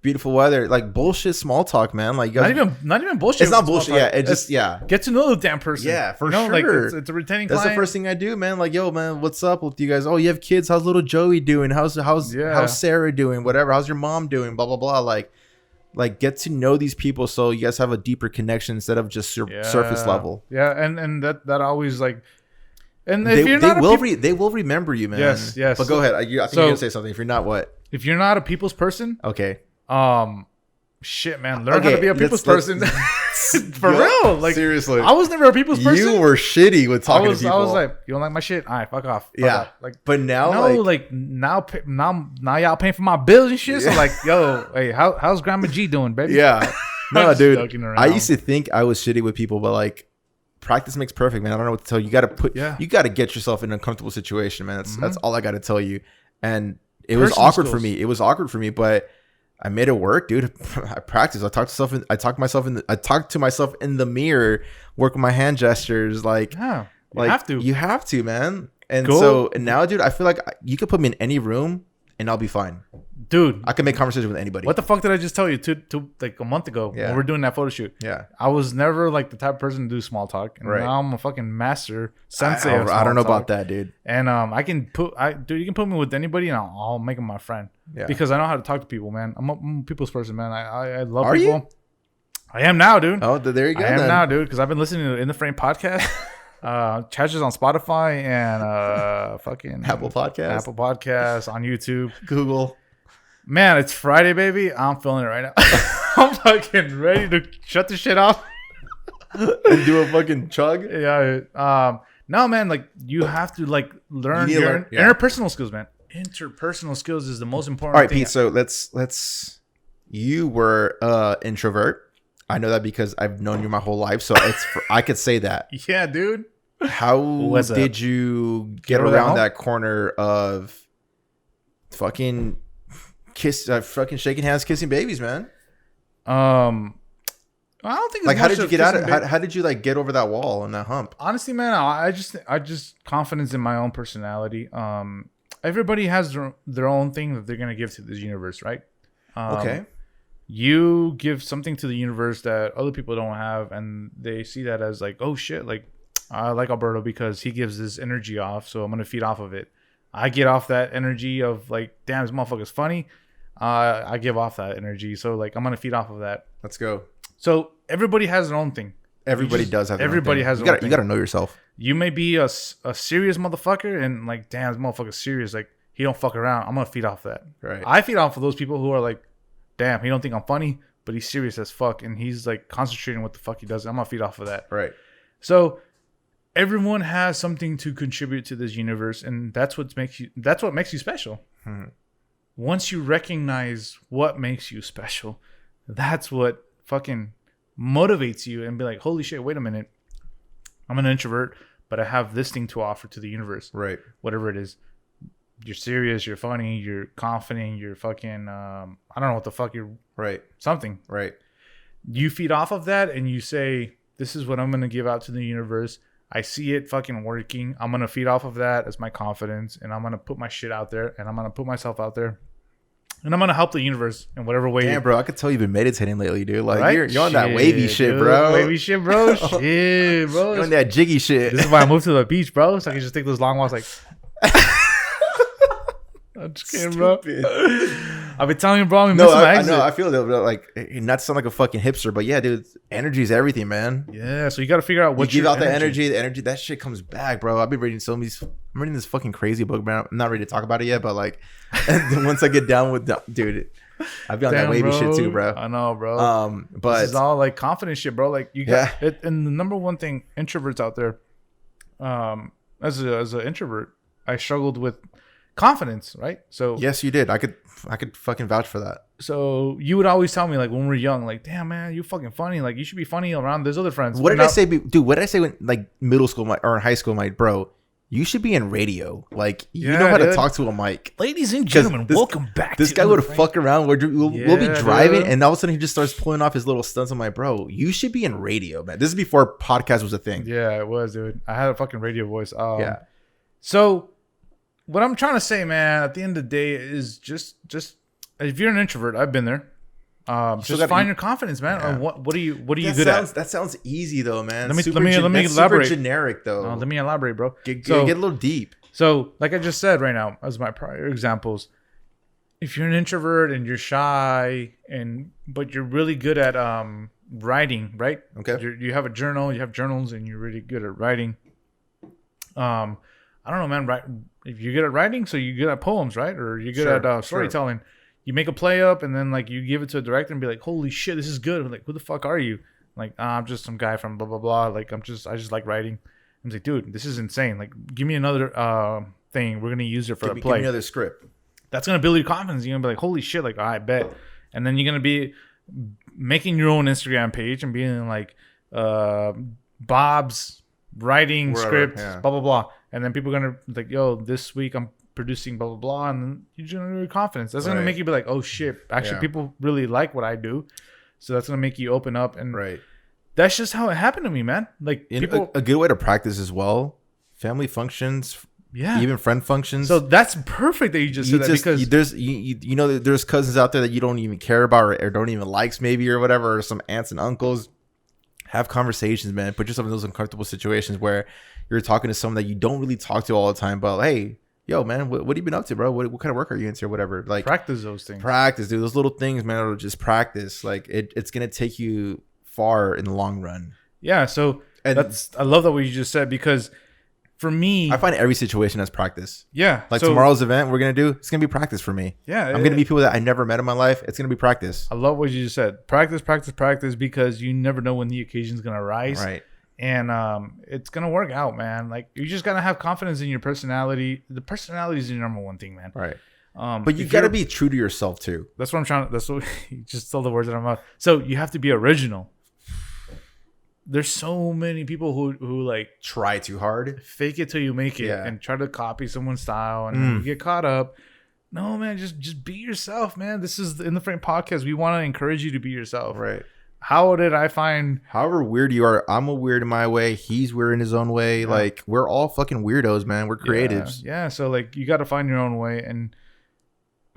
beautiful weather? Like bullshit small talk, man. Like, you guys, Not even bullshit. it's not with bullshit. small Yeah, talk. it just It's yeah. get to know the damn person. Yeah, for Like sure. it's a retaining That's client. the first thing I do, man. Like, yo, man, what's up with you guys? Oh, you have kids? How's little Joey doing? How's Sarah doing? Whatever. How's your mom doing? Blah blah blah. Like get to know these people so you guys have a deeper connection instead of just surface level. Yeah, and that always like, and if They, you're they not will they will remember you, man. Yes. But go ahead. I think you're gonna say something. If you're not, what? if you're not a people's person, Okay. shit, man, learn how to be a people's person. For Yo, real, like seriously, I was never a people's person. you were shitty with talking to people. I was like, you don't like my shit? All right, fuck off. Yeah. Off. Like, but now, now y'all paying for my bills and shit. So like, yo, hey, how's Grandma G doing, baby? yeah, no, Just dude. joking around. I used to think I was shitty with people, but like, practice makes perfect, man. I don't know what to tell you. You got to you got to get yourself in an uncomfortable situation, man. That's all I got to tell you. And it was awkward for me. It was awkward for me, but I made it work, dude. I practiced. I talked to myself in the mirror, work with my hand gestures, like, Yeah, you have to, man. And Go. and now, dude, I feel like you could put me in any room and I'll be fine. dude. I can make conversation with anybody. What the fuck did I just tell you to like a month ago Yeah. when we're doing that photo shoot? Yeah. I was never like the type of person to do small talk, and Right. now I'm a fucking master sensei. of I don't know small about talk. that, dude. And dude, you can put me with anybody, and I'll make them my friend. Yeah. Because I know how to talk to people, man. I'm a people's person, man. I love Are people. you? I am now, dude. Oh, there you go. I am then. now, dude, because I've been listening to In the Frame podcast. Charges on Spotify and fucking Apple Podcast, on YouTube. Google. Man, it's Friday, baby. I'm feeling it right now. I'm fucking ready to shut the shit off. And do a fucking chug. Yeah. No, man. Like you have to like learn You need to your learn, yeah. interpersonal skills, man. Interpersonal skills is the most important. All right, thing. Pete. So let's. You were introvert. I know that because I've known you my whole life, so I could say that. Yeah, dude. How What's up? did you get over that around hump? that corner of fucking fucking shaking hands, kissing babies, man? I don't think it's Like, how much did you of get out of? kissing How did you like get over that wall and that hump? Honestly, man, I just confidence in my own personality. Everybody has their own thing that they're gonna give to this universe, right? Okay. You give something to the universe that other people don't have, and they see that as like, oh shit, like I like Alberto because he gives this energy off, so I'm gonna feed off of it. I get off that energy of like, damn, this motherfucker's funny. I give off that energy, so like I'm gonna feed off of that. Let's go. So everybody has their own thing. Everybody does have. Their own everybody thing. has You their own gotta, thing. you gotta know yourself. You may be a serious motherfucker and like, damn, this motherfucker's serious. Like, he don't fuck around. I'm going to feed off that. Right. I feed off of those people who are like, damn, he don't think I'm funny, but he's serious as fuck. And he's like concentrating on what the fuck he does. I'm going to feed off of that. Right. So everyone has something to contribute to this universe. And that's what makes you special. Hmm. Once you recognize what makes you special, that's what fucking motivates you and be like, holy shit, wait a minute. I'm an introvert, but I have this thing to offer to the universe. Right. Whatever it is. You're serious, you're funny, you're confident, you're fucking, I don't know what the fuck you're, Right. something. Right. You feed off of that and you say, this is what I'm going to give out to the universe. I see it fucking working. I'm going to feed off of that as my confidence, and I'm going to put my shit out there, and I'm going to put myself out there. And I'm going to help the universe in whatever way. Damn, bro, I could tell you've been meditating lately, dude. Like, Right? you're on that wavy shit, dude. bro. Wavy shit, bro. Shit, bro. You're on that jiggy shit. This is why I moved to the beach, bro. So I can just take those long walks. Like, I'm just kidding, bro. I've been telling you, bro. I'm No, missing my I exit. know. I feel that, like, not to sound like a fucking hipster, but yeah, dude, energy is everything, man. Yeah, so you got to figure out what You give out the energy, that shit comes back, bro. I've been reading I'm reading this fucking crazy book, man. I'm not ready to talk about it yet, but like, once I get down with, dude, I've been on that wavy shit too, bro. I know, bro. But this is all like confidence shit, bro. Like you got it. And the number one thing introverts out there, as an introvert, I struggled with confidence, right? So yes, you did. I could fucking vouch for that. So you would always tell me, like, when we were young, like, damn, man, you fucking funny. Like, you should be funny around. There's other friends. What did I say, dude? What did I say when, like, middle school or in high school? My bro, you should be in radio. Like, you Yeah, know how to dude. talk to a mic. Ladies and gentlemen, This- welcome back. This to guy In would the Frame. fuck around. We'll be Yeah, driving, dude. and all of a sudden he just starts pulling off his little stunts. I'm like, bro, you should be in radio, man. This is before podcast was a thing. Yeah, it was, dude. I had a fucking radio voice. Yeah. So, what I'm trying to say, man, at the end of the day, is just if you're an introvert, I've been there. Just gotta- find your confidence, man. Yeah. What are you good at? That sounds easy though, man. Let me Super elaborate. generic though. Let me elaborate, bro. Get So- a little deep. So, like I just said right now, as my prior examples, if you're an introvert and you're shy but you're really good at writing, right? Okay. You have a journal, you have journals, and you're really good at writing. I don't know, man. Right? If you're good at writing, so you're good at poems, right? Or you're good Sure, at storytelling. You make a play up, and then like you give it to a director and be like, "Holy shit, this is good!" I'm like, who the fuck are you? Like, I'm just some guy from blah blah blah. Like, I just like writing. I'm like, dude, this is insane. Like, give me another thing. We're gonna use it for a Give play. me another script. That's gonna build your confidence. You're gonna be like, holy shit, like, I bet. And then you're gonna be making your own Instagram page and being like, Bob's writing Wherever, script, yeah. blah blah blah. And then people are gonna like, yo, this week I'm producing blah blah blah, and then you generate your confidence. That's gonna Right. make you be like, oh shit, actually Yeah. people really like what I do. So that's gonna make you open up, and Right. that's just how it happened to me, man. Like people, A good way to practice as well. Family functions, yeah. even friend functions. So that's perfect that you just said that because there's cousins out there that you don't even care about or don't even likes maybe or whatever, or some aunts and uncles. Have conversations, man. Put yourself in those uncomfortable situations where you're talking to someone that you don't really talk to all the time, but hey, yo, man, what have you been up to, bro? What kind of work are you into or whatever? Like, practice those things. practice, dude. Those little things, man, are just practice. Like, it's gonna take you far in the long run. Yeah, so And I love that what you just said, because for me, I find every situation as practice. yeah, Like, so, tomorrow's event we're gonna do, it's gonna be practice for me. yeah, I'm gonna meet people that I never met in my life. It's gonna be practice. I love what you just said. Practice, practice, practice, because you never know when the occasion's gonna arise, Right. and it's gonna work out, man. Like, you just gotta have confidence in your personality. The personality is your number one thing, man. Right. But You gotta be true to yourself too. That's what I'm trying. That's what you just stole the words out of my mouth. So you have to be original. There's so many people who like Try too hard. fake it till you make it, Yeah. and try to copy someone's style, and then you get caught up. No, man, just be yourself, man. This is In the Frame podcast. We want to encourage you to be yourself. Right. How did I find? However weird you are, I'm a weird in my way. He's weird in his own way. Like, we're all fucking weirdos, man. We're creatives. Yeah. So like, you got to find your own way, and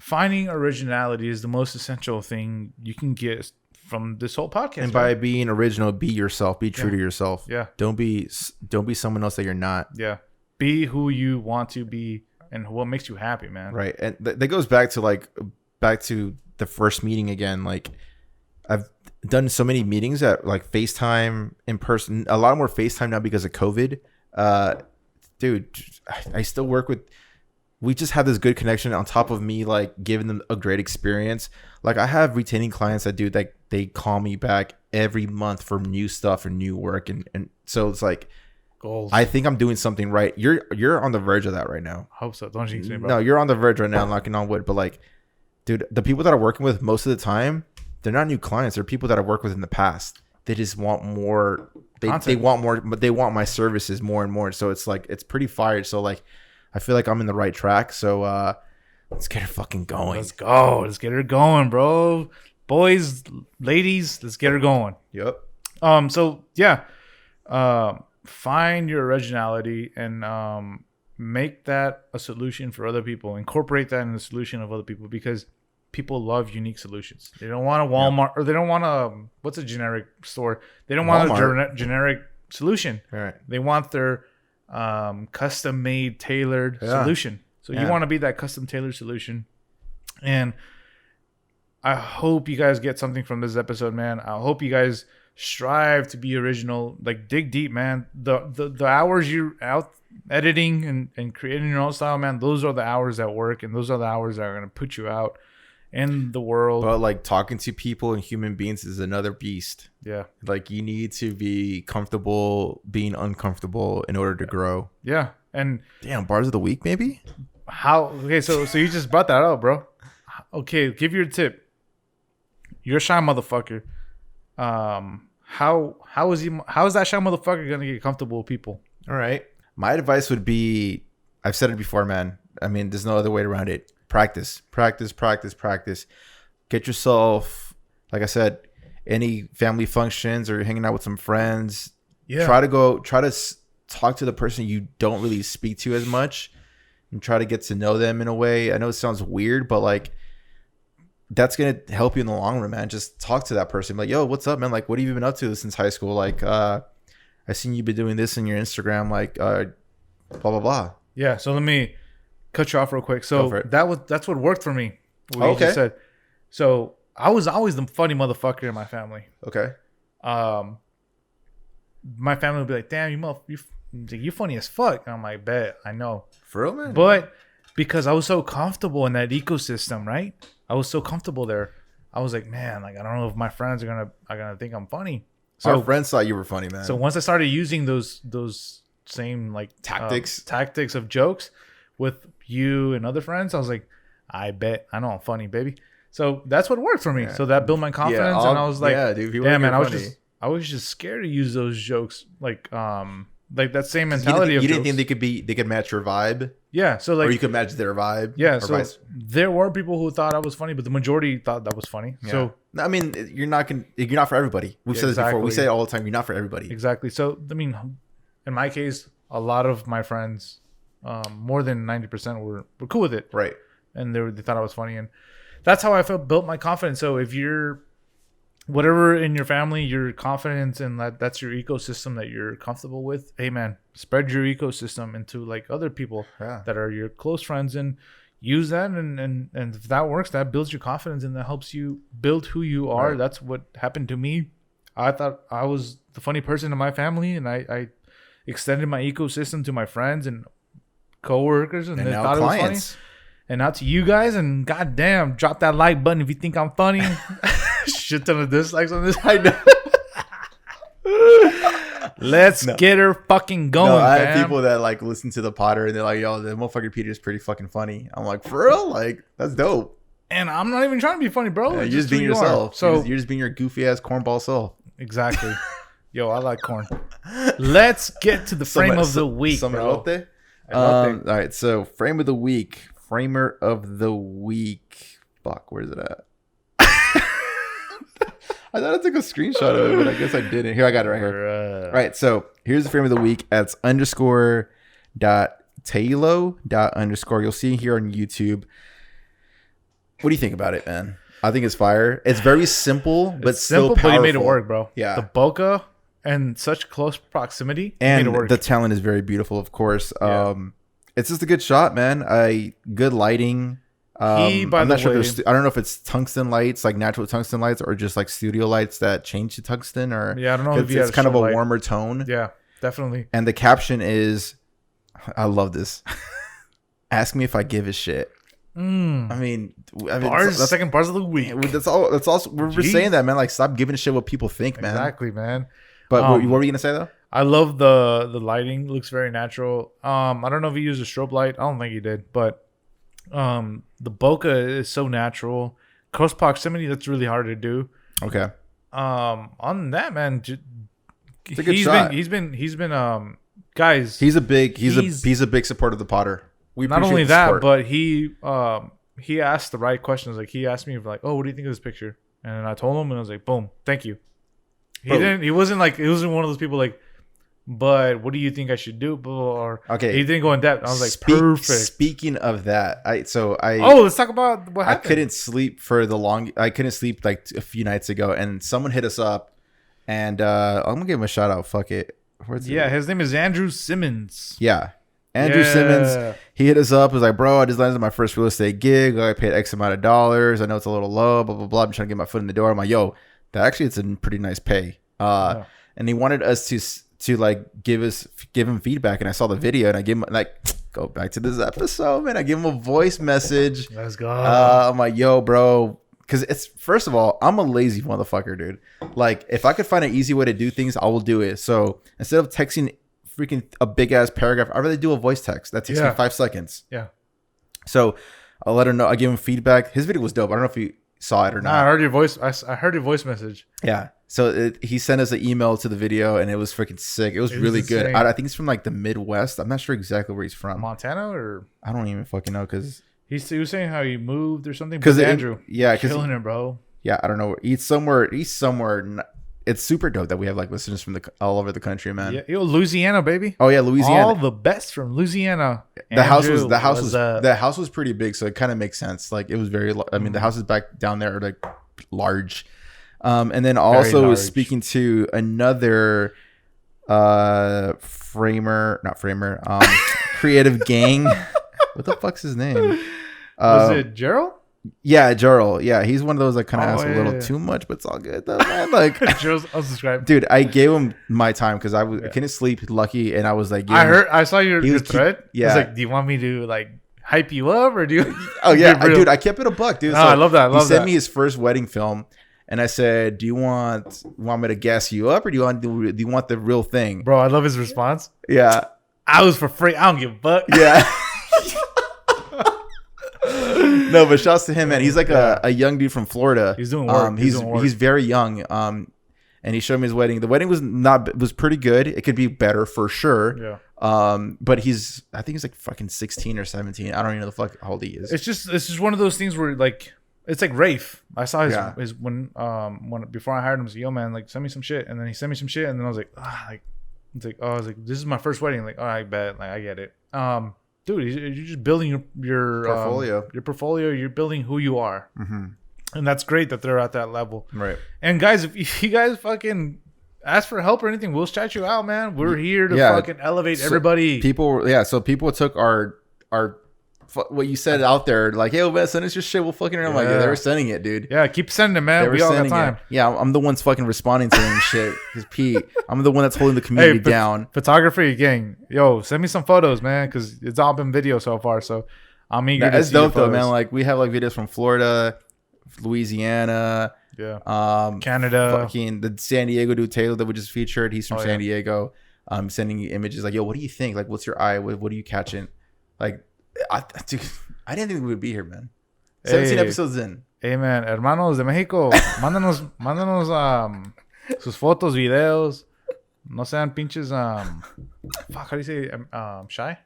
finding originality is the most essential thing you can get from this whole podcast. And by man. being original, be yourself. Be true to yourself. Yeah. Don't be someone else that you're not. Yeah, be who you want to be, and what makes you happy, man. Right. And that goes back to the first meeting again. Like, I've done so many meetings at like FaceTime, in person, a lot more FaceTime now because of COVID. Dude, I still work with, we just have this good connection on top of me, like, giving them a great experience. Like, I have retaining clients that do, like, they call me back every month for new stuff and new work. And so it's like, Goals. I think I'm doing something right. You're on the verge of that right now. hope so. Don't jinx me, bro. No, you're on the verge right now, knocking on wood. But like, dude, the people that I'm working with most of the time, they're not new clients. They're people that I've worked with in the past. They just want more. They Content. want more, but they want my services more and more. So it's like, it's pretty fired. So like, I feel like I'm in the right track. So let's get her fucking going. Let's go. Let's get her going, bro. Boys, ladies, let's get her going. Yep. So yeah. Find your originality and make that a solution for other people. Incorporate that in the solution of other people, because people love unique solutions. They don't want a Walmart, or they don't want a, what's a generic store? They don't want a generic solution. All right. They want their custom made, tailored solution. So you want to be that custom tailored solution. And I hope you guys get something from this episode, man. I hope you guys strive to be original. Like, dig deep, man. The hours you're out editing and creating your own style, man, those are the hours that work, and those are the hours that are going to put you out in the world. But like, talking to people and human beings is another beast. Yeah. Like, you need to be comfortable being uncomfortable in order to grow. Yeah. And Damn, bars of the week, maybe? okay, so you just brought that up, bro. Okay, give you a tip. You're a shy motherfucker. How is that shy motherfucker gonna get comfortable with people? All right. My advice would be, I've said it before, man. I mean, there's no other way around it. Practice. Get yourself, like I said, any family functions or hanging out with some friends. Yeah. Try to talk to the person you don't really speak to as much and try to get to know them in a way. I know it sounds weird, but like, that's going to help you in the long run, man. Just talk to that person. Like, yo, what's up, man? Like, what have you been up to since high school? Like, I seen you've been doing this in your Instagram, like, blah, blah, blah. Yeah. So let me cut you off real quick. So that's what worked for me. What you just said. So I was always the funny motherfucker in my family. Okay. My family would be like, damn, you funny as fuck. And I'm like, bet, I know. For real, man? But because I was so comfortable in that ecosystem, right? I was so comfortable there. I was like, man, like I don't know if my friends are gonna think I'm funny. So our friends thought you were funny, man. So once I started using those same like tactics of jokes with you and other friends, I was like, I bet I know I'm funny, baby. So that's what worked for me. Yeah. So that built my confidence, and I was like, yeah, dude, damn, man, I was just scared to use those jokes, like that same mentality. You didn't think they could match your vibe? Yeah. So like, or you could match their vibe. Yeah. So there were people who thought I was funny, but the majority thought that was funny. Yeah. So I mean, you're not for everybody. We've said this before. We say it all the time. You're not for everybody. Exactly. So I mean, in my case, a lot of my friends, more than 90% were cool with it. Right. And they thought I was funny, and that's how I built my confidence. So if you're whatever in your family, your confidence and that's your ecosystem that you're comfortable with, hey man, spread your ecosystem into like other people that are your close friends, and use that, and if that works, that builds your confidence and that helps you build who you are. Right. That's what happened to me. I thought I was the funny person in my family, and I extended my ecosystem to my friends and coworkers, and they thought clients. It was funny. And out to you guys, and goddamn, drop that like button if you think I'm funny. Shit ton of dislikes on this. I know. Let's get her fucking going. No, I have people that like listen to the Potter and they're like, yo, the motherfucker Peter is pretty fucking funny. I'm like, for real? Like, that's dope. And I'm not even trying to be funny, bro. Yeah, you're just being yourself. So you're just being your goofy ass cornball self. Exactly. Yo, I like corn. Let's get to the frame of the week, bro. All right, so frame of the week. Framer of the week. Fuck, where's it at? I thought I took a screenshot of it, but I guess I didn't. Here, I got it right here. All right, so here's the frame of the week. That's _.talo. You'll see here on YouTube. What do you think about it, man? I think it's fire. It's very simple, but still powerful. But you made it work, bro. Yeah. The bokeh and such close proximity. And made it work. The talent is very beautiful, of course. Yeah. It's just a good shot, man. Good lighting. I'm not sure. I don't know if it's tungsten lights, like natural tungsten lights, or just like studio lights that change to tungsten. Or yeah, I don't know. It's kind of a warmer tone. Yeah, definitely. And the caption is, I love this. Ask me if I give a shit. I mean, second bars of the week. That's all. That's also we're saying that, man. Like, stop giving a shit what people think, man. Exactly, man. But what were you gonna say though? I love the lighting. It looks very natural. I don't know if he used a strobe light. I don't think he did, but the bokeh is so natural. Close proximity, that's really hard to do. Okay. On that, man, it's a good shot. He's been guys. He's a big supporter of the Potter. We not only that, but he asked the right questions. Like he asked me like, "Oh, what do you think of this picture?" And I told him, and I was like, "Boom, thank you." He wasn't one of those people like, but what do you think I should do? Or okay, he didn't go in depth. I was like, perfect. Speaking of that, let's talk about what happened. I couldn't sleep I couldn't sleep like a few nights ago, and someone hit us up, and I'm gonna give him a shout out. Fuck it. His name is Andrew Simmons. Yeah, Andrew Simmons. He hit us up. He was like, bro, I just landed my first real estate gig. I paid X amount of dollars. I know it's a little low. Blah blah blah. I'm trying to get my foot in the door. I'm like, yo, it's a pretty nice pay. And he wanted us to like give him feedback, and I saw the video, and I gave him like, go back to this episode, man. I give him a voice message. Let's go. I'm like, yo, bro, because it's, first of all, I'm a lazy motherfucker, dude. Like, if I could find an easy way to do things, I will do it. So instead of texting freaking a big ass paragraph, I'd rather do a voice text that takes me 5 seconds. Yeah. So I'll let him know. I give him feedback. His video was dope. I don't know if saw it or Nah, I not. heard your voice. I heard your voice message. Yeah. So he sent us an email to the video, and it was freaking sick. It was really good. I think he's from like the Midwest. I'm not sure exactly where he's from. Montana, or I don't even fucking know because he was saying how he moved or something. Because Andrew, killing it, bro. Yeah, I don't know. He's somewhere. It's super dope that we have like listeners from all over the country, man. Yeah, Louisiana, baby. Oh yeah, Louisiana. All the best from Louisiana. The house was pretty big, so it kind of makes sense. Like it was very. I mean, the houses back down there are like large. And then also speaking to another creative gang. What the fuck's his name? Was it Gerald? Yeah, Jarl. Yeah, he's one of those that kind of asks a little too much, but it's all good though, man. Like, Gerald's unsubscribed. Dude, I gave him my time because I couldn't sleep, lucky, and I was like, I saw your thread. Yeah, I was like, do you want me to like hype you up or do you? Oh yeah, dude, I kept it a buck, dude. No, I love that. He sent me his first wedding film, and I said, "Do you want me to gas you up, or do you want the real thing?" Bro, I love his response. Yeah, I was for free. I don't give a fuck. Yeah. No, but shouts to him, man. He's like a young dude from Florida. He's doing work. He's very young. And he showed me his wedding. The wedding was pretty good. It could be better for sure. Yeah. But I think he's like fucking 16 or 17. I don't even know the fuck how old he is. It's just one of those things where like it's like Rafe. I saw his when before I hired him, I was like, yo man, like send me some shit, and then he sent me some shit, and then I was like, this is my first wedding. Like, all right, bet, like I get it. Dude, you're just building your portfolio. Your portfolio. You're building who you are, and that's great that they're at that level. Right. And guys, if you guys fucking ask for help or anything, we'll shout you out, man. We're here to fucking elevate everybody. So people took our what you said out there, like, hey, man, send us your shit. We'll fucking. I'm like, yeah, they were sending it, dude. Yeah, keep sending it, man. We all got time. Yeah, I'm the one's fucking responding to them shit. Because Pete, I'm the one that's holding the community down. Photography gang, yo, send me some photos, man, because it's all been video so far. So I'm eager. That's dope though, man. Like we have like videos from Florida, Louisiana, Canada, fucking the San Diego dude Taylor that we just featured. He's from San Diego. Sending you images like, yo, what do you think? Like, what's your eye? What are you catching? Like. Dude, I didn't think we would be here, man. 17 episodes in. Hey, man, hermanos de México, mándanos sus fotos, videos. No sean pinches fuck, how do you say shy?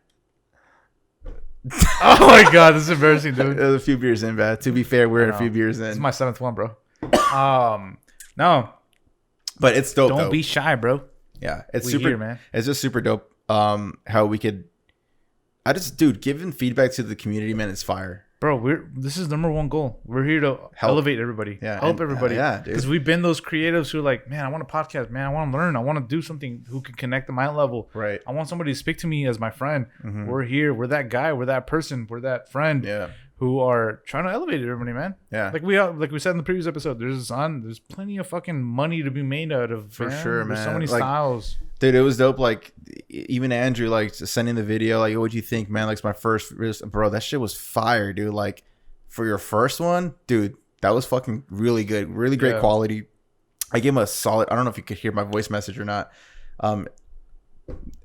Oh my god, this is embarrassing, dude. A few beers in, man. To be fair, we're a few beers in. This is my 7th one, bro. No, but it's dope. Don't be shy, bro. Yeah, it's super, man. It's just super dope. How we could. Giving feedback to the community, man, it's fire. Bro, this is number one goal. We're here to elevate everybody. Help everybody. Because we've been those creatives who are like, man, I want a podcast, man. I want to learn. I want to do something who can connect to my level. Right. I want somebody to speak to me as my friend. We're here. We're that guy. We're that person. We're that friend. Yeah. Who are trying to elevate everybody, man. Yeah. Like we said in the previous episode, there's plenty of fucking money to be made out of. For sure, man. There's so many styles. Dude, it was dope. Like, even Andrew, like, sending the video, like, what'd you think, man? Like, it's my first, bro, that shit was fire, dude. Like, for your first one, dude, that was fucking really good. Really great quality. I gave him a solid, I don't know if you could hear my voice message or not. I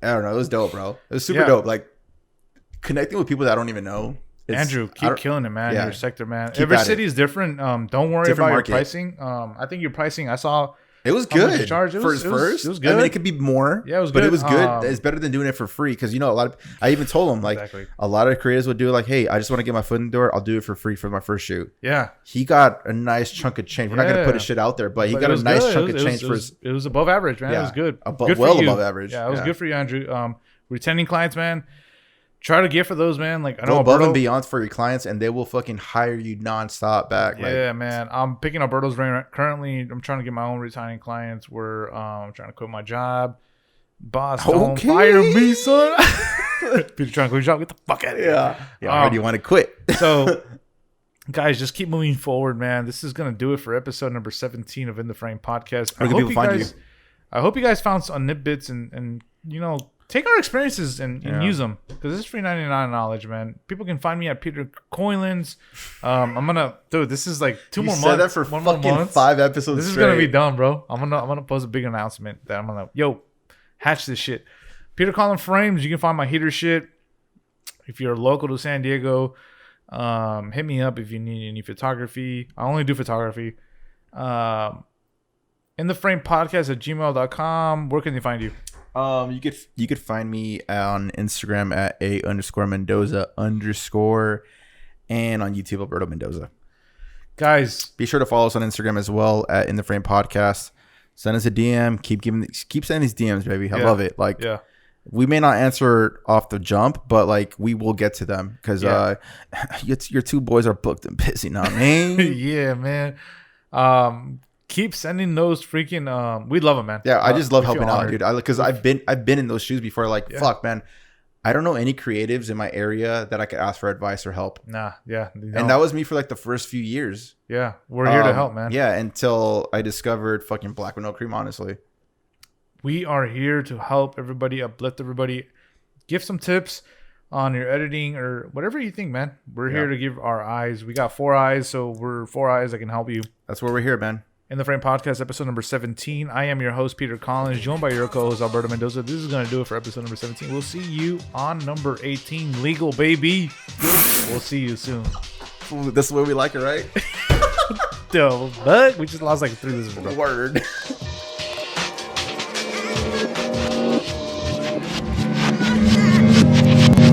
don't know. It was dope, bro. It was super dope. Like, connecting with people that I don't even know. Andrew, keep killing it, man. Your sector, man. Every city is different. Don't worry about your pricing. I think your pricing, I saw... It was good for his first. It was good. I mean, it could be more. Yeah, it was good. But it was good. It's better than doing it for free because, I even told him, like, a lot of creators would do it like, hey, I just want to get my foot in the door. I'll do it for free for my first shoot. Yeah. He got a nice chunk of change. We're not going to put his shit out there, but he got a nice chunk of change for his... It was above average, man. It was good. Well above average. Yeah, it was good for you, Andrew. Retaining clients, man. Try to get for those, man. Like, I know go above and beyond for your clients, and they will fucking hire you nonstop back. Yeah, man. I'm picking Alberto's brain currently. I'm trying to get my own retaining clients. I'm trying to quit my job. Boss, don't fire me, son. People trying to quit your job. Get the fuck out of here. Yeah. I already want to quit. So, guys, just keep moving forward, man. This is gonna do it for episode number 17 of In the Frame podcast. I hope you guys found some nitbits and take our experiences and use them because it's free 99 knowledge, man. People can find me at Peter Coylins. I'm gonna, dude. This is like two more months. Said that for fucking 5 episodes. This is gonna be done, bro. I'm gonna post a big announcement that I'm gonna hatch this shit. Peter Collin Frames. You can find my heater shit. If you're local to San Diego, Hit me up if you need any photography. I only do photography. In the frame podcast at gmail.com. Where can they find you? You could find me on Instagram at _Mendoza_ and on YouTube Alberto Mendoza. Guys, be sure to follow us on Instagram as well at In the Frame Podcast. Send us a DM. Keep sending these DMs, baby. I love it. Like, we may not answer off the jump, but like we will get to them because your two boys are booked and busy now, man. Yeah, man. Keep sending those freaking. We love them, man. Yeah, I just love helping out, dude. Because I've been in those shoes before. Like, fuck, man. I don't know any creatives in my area that I could ask for advice or help. Nah, yeah. And that was me for like the first few years. Yeah, we're here to help, man. Yeah, until I discovered fucking black with no cream, honestly. We are here to help everybody, uplift everybody, give some tips on your editing or whatever you think, man. We're here to give our eyes. We got 4 eyes, so we're 4 eyes that can help you. That's where we're here, man. In the Frame Podcast, episode number 17. I am your host, Peter Collins, joined by your co-host, Alberto Mendoza. This is going to do it for episode number 17. We'll see you on number 18. Legal, baby. We'll see you soon. This is the way we like it, right? But we just lost like 3 listeners. Word.